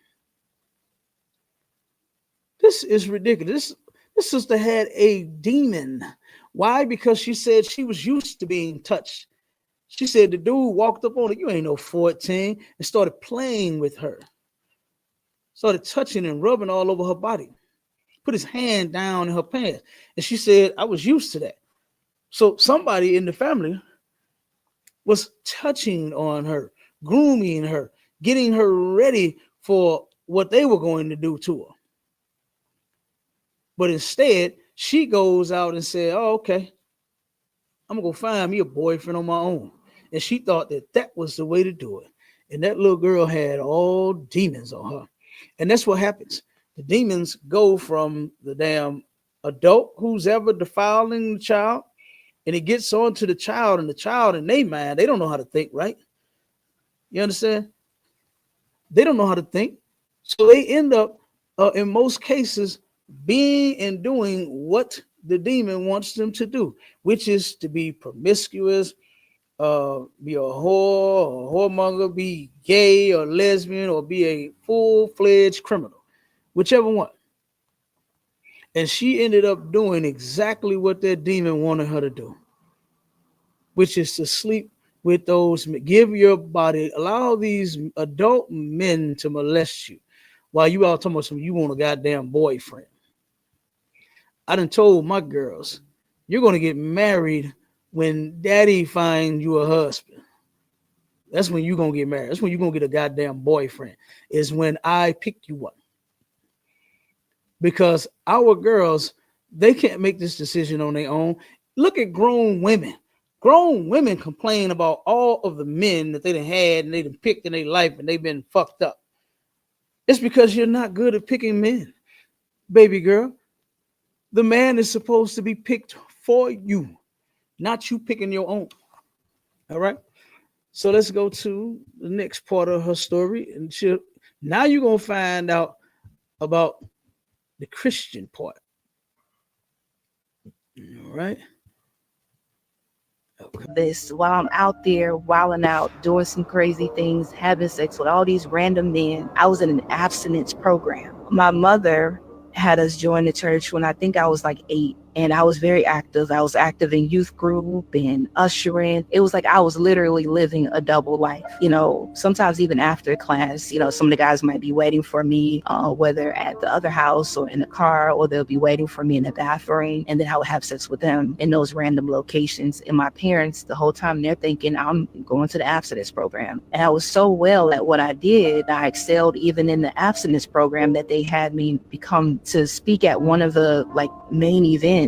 This is ridiculous. This sister had a demon. Why? Because she said she was used to being touched. She said the dude walked up on her, you ain't no 14, and started playing with her. Started touching and rubbing all over her body. Put his hand down in her pants. And she said, I was used to that. So somebody in the family was touching on her, grooming her, getting her ready for what they were going to do to her. But instead, she goes out and said, oh, okay, I'm going to go find me a boyfriend on my own. And she thought that was the way to do it. And that little girl had all demons on her. And that's what happens. The demons go from the damn adult who's ever defiling the child, and it gets on to the child, and the child in their mind, they don't know how to think, right? You understand? They don't know how to think. So they end up, in most cases, being and doing what the demon wants them to do, which is to be promiscuous, be a whore, a whoremonger, be gay or lesbian, or be a full-fledged criminal, whichever one. And she ended up doing exactly what that demon wanted her to do, which is to sleep with those, give your body, allow these adult men to molest you while you out talking about some, you want a goddamn boyfriend. I done told my girls, you're going to get married when daddy finds you a husband. That's when you're going to get married. That's when you're going to get a goddamn boyfriend, is when I pick you up. Because our girls, they can't make this decision on their own. Look at grown women. Grown women complain about all of the men that they done had and they done picked in their life and they've been fucked up. It's because you're not good at picking men, baby girl. The man is supposed to be picked for you, not you picking your own. All right. So let's go to the next part of her story. And now you're going to find out about the Christian part. All right. Okay. This while I'm out there wilding out, doing some crazy things, having sex with all these random men. I was in an abstinence program. My mother had us join the church when I think I was like 8. And I was very active. I was active in youth group and ushering. It was like I was literally living a double life. You know, sometimes even after class, you know, some of the guys might be waiting for me, whether at the other house or in the car, or they'll be waiting for me in the bathroom. And then I would have sex with them in those random locations. And my parents, the whole time, they're thinking I'm going to the abstinence program. And I was so well at what I did, I excelled even in the abstinence program, that they had me become to speak at one of the like main events,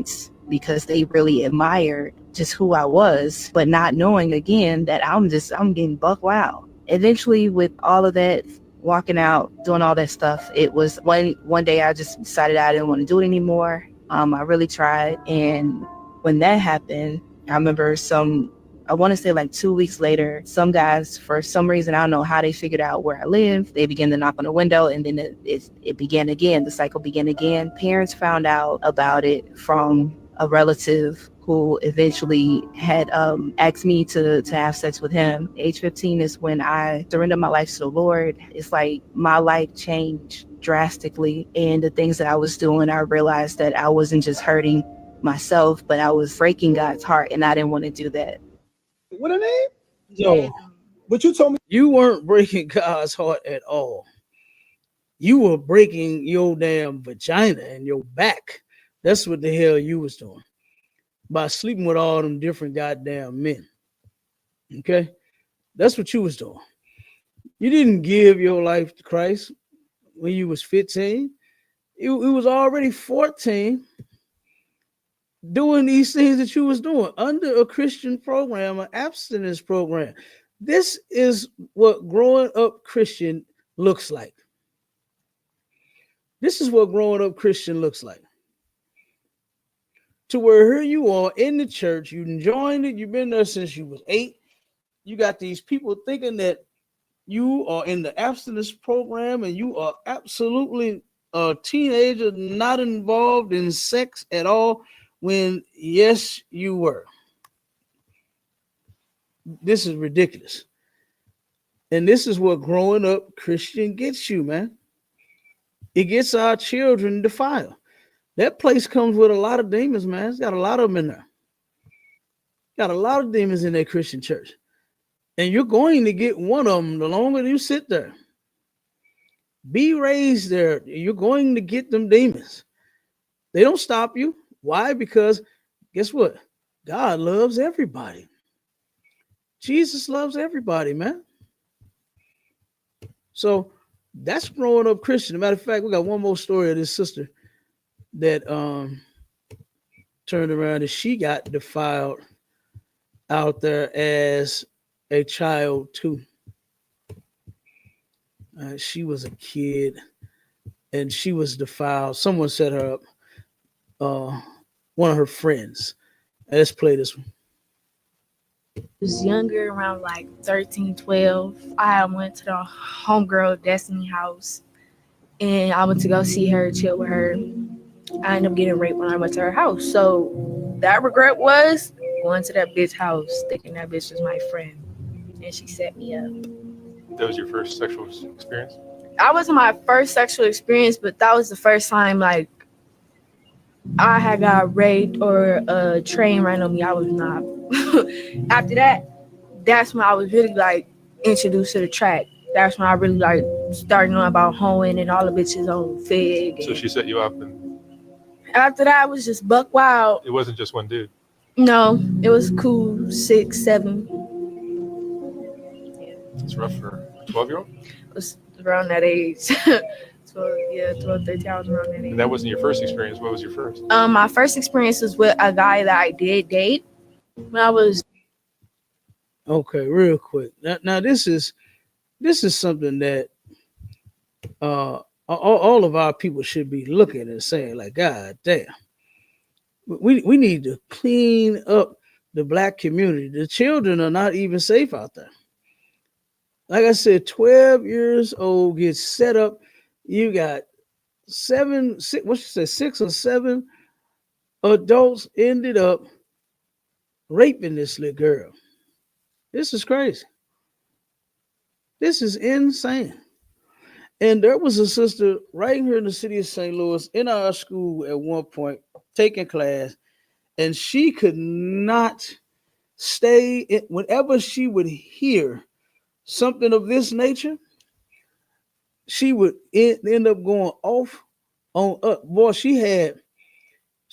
because they really admired just who I was, but not knowing again that I'm getting buck wild. Eventually, with all of that, walking out, doing all that stuff, it was one day I just decided I didn't want to do it anymore. I really tried. And when that happened, I remember I want to say like 2 weeks later, some guys, for some reason, I don't know how they figured out where I live. They began to knock on the window, and then it began again. The cycle began again. Parents found out about it from a relative who eventually had asked me to have sex with him. Age 15 is when I surrendered my life to the Lord. It's like my life changed drastically. And the things that I was doing, I realized that I wasn't just hurting myself, but I was breaking God's heart, and I didn't want to do that. What a name? Yo, but you told me you weren't breaking God's heart at all. You were breaking your damn vagina and your back. That's what the hell you was doing by sleeping with all them different goddamn men. Okay? That's what you was doing. You didn't give your life to Christ when you was 15. It was already 14 doing these things that you was doing under a Christian program, an abstinence program. This is what growing up Christian looks like. This is what growing up Christian looks like. To where here you are in the church, you enjoying it, you've been there since you was 8. You got these people thinking that you are in the abstinence program and you are absolutely a teenager, not involved in sex at all, when yes, you were. This is ridiculous. And this is what growing up Christian gets you, man. It gets our children defiled. That place comes with a lot of demons, man. It's got a lot of them in there. Got a lot of demons in that Christian church. And you're going to get one of them the longer you sit there. Be raised there. You're going to get them demons. They don't stop you. Why? Because guess what? God loves everybody. Jesus loves everybody, man. So that's growing up Christian. As a matter of fact, we got one more story of this sister that turned around and she got defiled out there as a child too. She was a kid and she was defiled. Someone set her up. One of her friends. Let's play this one. Was younger, around like 13, 12. I went to the homegirl Destiny house and I went to go see her, chill with her. I ended up getting raped when I went to her house. So that regret was going to that bitch house, thinking that bitch was my friend. And she set me up. That was your first sexual experience? That wasn't my first sexual experience, but that was the first time like I had got raped or a train ran on me. I was not. After that, that's when I was really like introduced to the track. That's when I really like started knowing about hoeing and all the bitches on Fig. So she set you up, and after that, it was just buck wild. It wasn't just one dude. No, it was cool 6, 7. It's rough for a 12-year-old. It was around that age. 12, 13. I was around that age. And that wasn't your first experience. What was your first? My first experience was with a guy that I did date when I was. Okay, real quick. Now this is something that all of our people should be looking and saying, like, God damn, we need to clean up the black community. The children are not even safe out there. Like I said, 12 years old gets set up. You got 6 or 7 adults ended up raping this little girl. This is crazy. This is insane. And there was a sister right here in the city of St. Louis in our school at one point taking class, and she could not stay in, whenever she would hear something of this nature, she would end up going off on up. Boy, she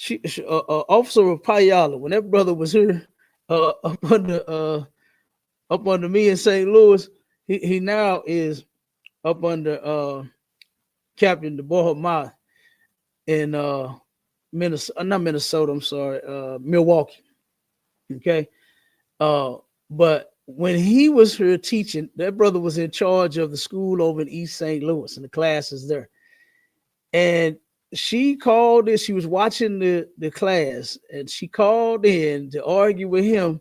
Officer of Payala, when that brother was here up under me in St. Louis, he now is up under Captain DeBoer in Minnesota, not Minnesota, I'm sorry, Milwaukee. Okay. But when he was here teaching, that brother was in charge of the school over in East St. Louis and the classes there. And she called in, she was watching the class, and she called in to argue with him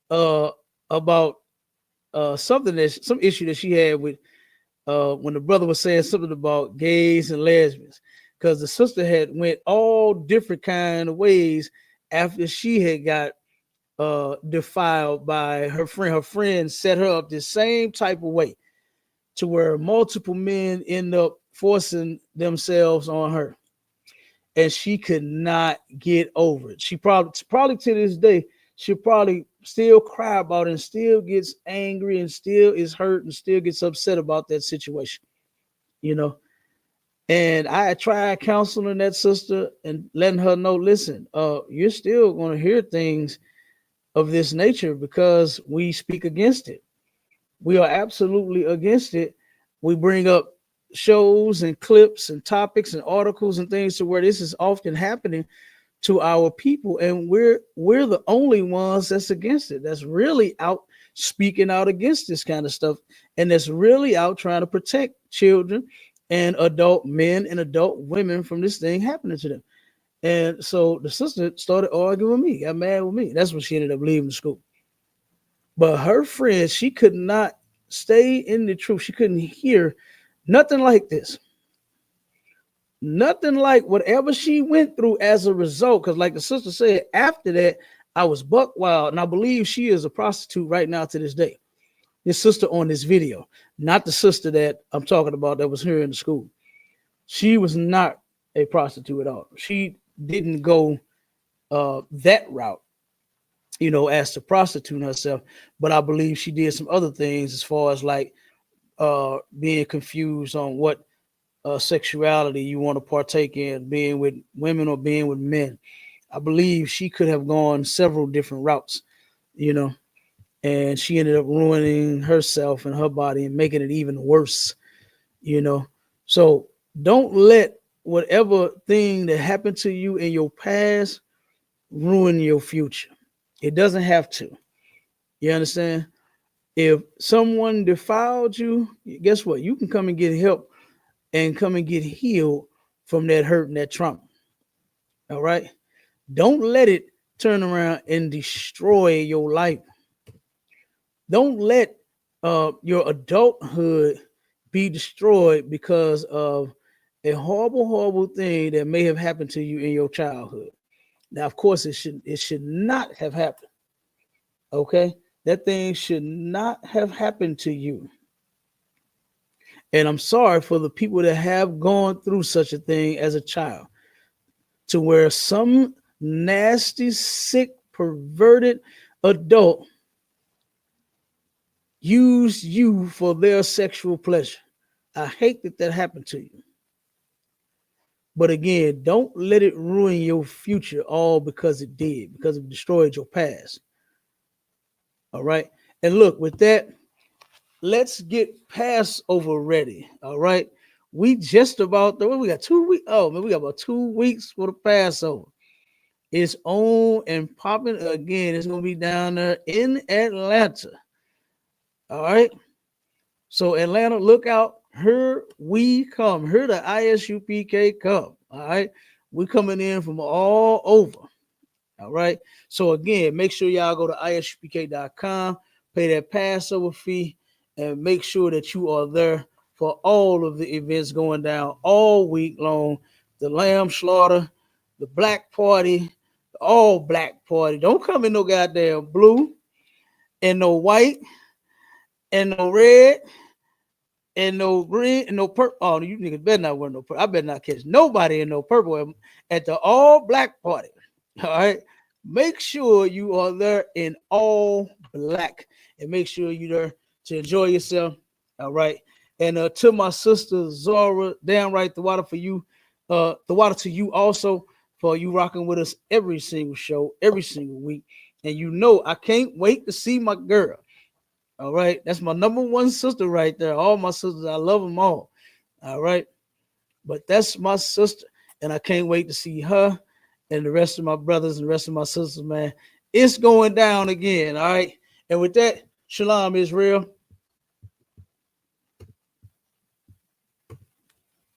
about some issue that she had with when the brother was saying something about gays and lesbians, because the sister had went all different kind of ways after she had got defiled by her friend. Her friend set her up the same type of way to where multiple men end up forcing themselves on her, and she could not get over it. She probably to this day, she probably still cry about it and still gets angry and still is hurt and still gets upset about that situation, you know. And I tried counseling that sister and letting her know, listen, you're still going to hear things of this nature because we speak against it. We are absolutely against it. We bring up shows and clips and topics and articles and things to where this is often happening to our people, and we're the only ones that's against it, that's really out speaking out against this kind of stuff, and that's really out trying to protect children and adult men and adult women from this thing happening to them. And so the sister started arguing with me, got mad with me. That's when she ended up leaving the school. But her friend, she could not stay in the truth. She couldn't hear nothing like this. Nothing like whatever she went through as a result. Because like the sister said, after that, I was buck wild. And I believe she is a prostitute right now to this day. This sister on this video, not the sister that I'm talking about that was here in the school. She was not a prostitute at all. She didn't go that route, as to prostitute herself. But I believe she did some other things as far as like being confused on what sexuality you want to partake in, being with women or being with men. I believe she could have gone several different routes, and she ended up ruining herself and her body and making it even worse, So don't let whatever thing that happened to you in your past ruin your future. It doesn't have to. You understand? If someone defiled you, guess what? You can come and get help and come and get healed from that hurt and that trauma. All right? Don't let it turn around and destroy your life. Don't let your adulthood be destroyed because of a horrible, horrible thing that may have happened to you in your childhood. Now, of course, it should not have happened. Okay? That thing should not have happened to you. And I'm sorry for the people that have gone through such a thing as a child, to where some nasty, sick, perverted adult used you for their sexual pleasure. I hate that happened to you. But again, don't let it ruin your future all because it did, because it destroyed your past. All right. And look, with that, let's get Passover ready. All right. We just about, we got 2 weeks. Oh, man, we got about 2 weeks for the Passover. It's on and popping again. It's going to be down there in Atlanta. All right. So Atlanta, look out. Here we come. Here the ISUPK come. All right. We coming in from all over. All right. So again, make sure y'all go to ISUPK.com, pay that Passover fee, and make sure that you are there for all of the events going down all week long. The lamb slaughter, the black party, the all black party. Don't come in no goddamn blue and no white and no red and no green and no purple. Oh, you niggas better not wear no purple. I better not catch nobody in no purple at the all black party. All right. Make sure you are there in all black and make sure you're there to enjoy yourself. All right. And to my sister Zora, damn right, the water for you, the water to you also, for you rocking with us every single show, every single week. And I can't wait to see my girl. All right. That's my number one sister right there. All my sisters, I love them all. All right. But that's my sister. And I can't wait to see her and the rest of my brothers and the rest of my sisters, man. It's going down again. All right. And with that, Shalom, Israel.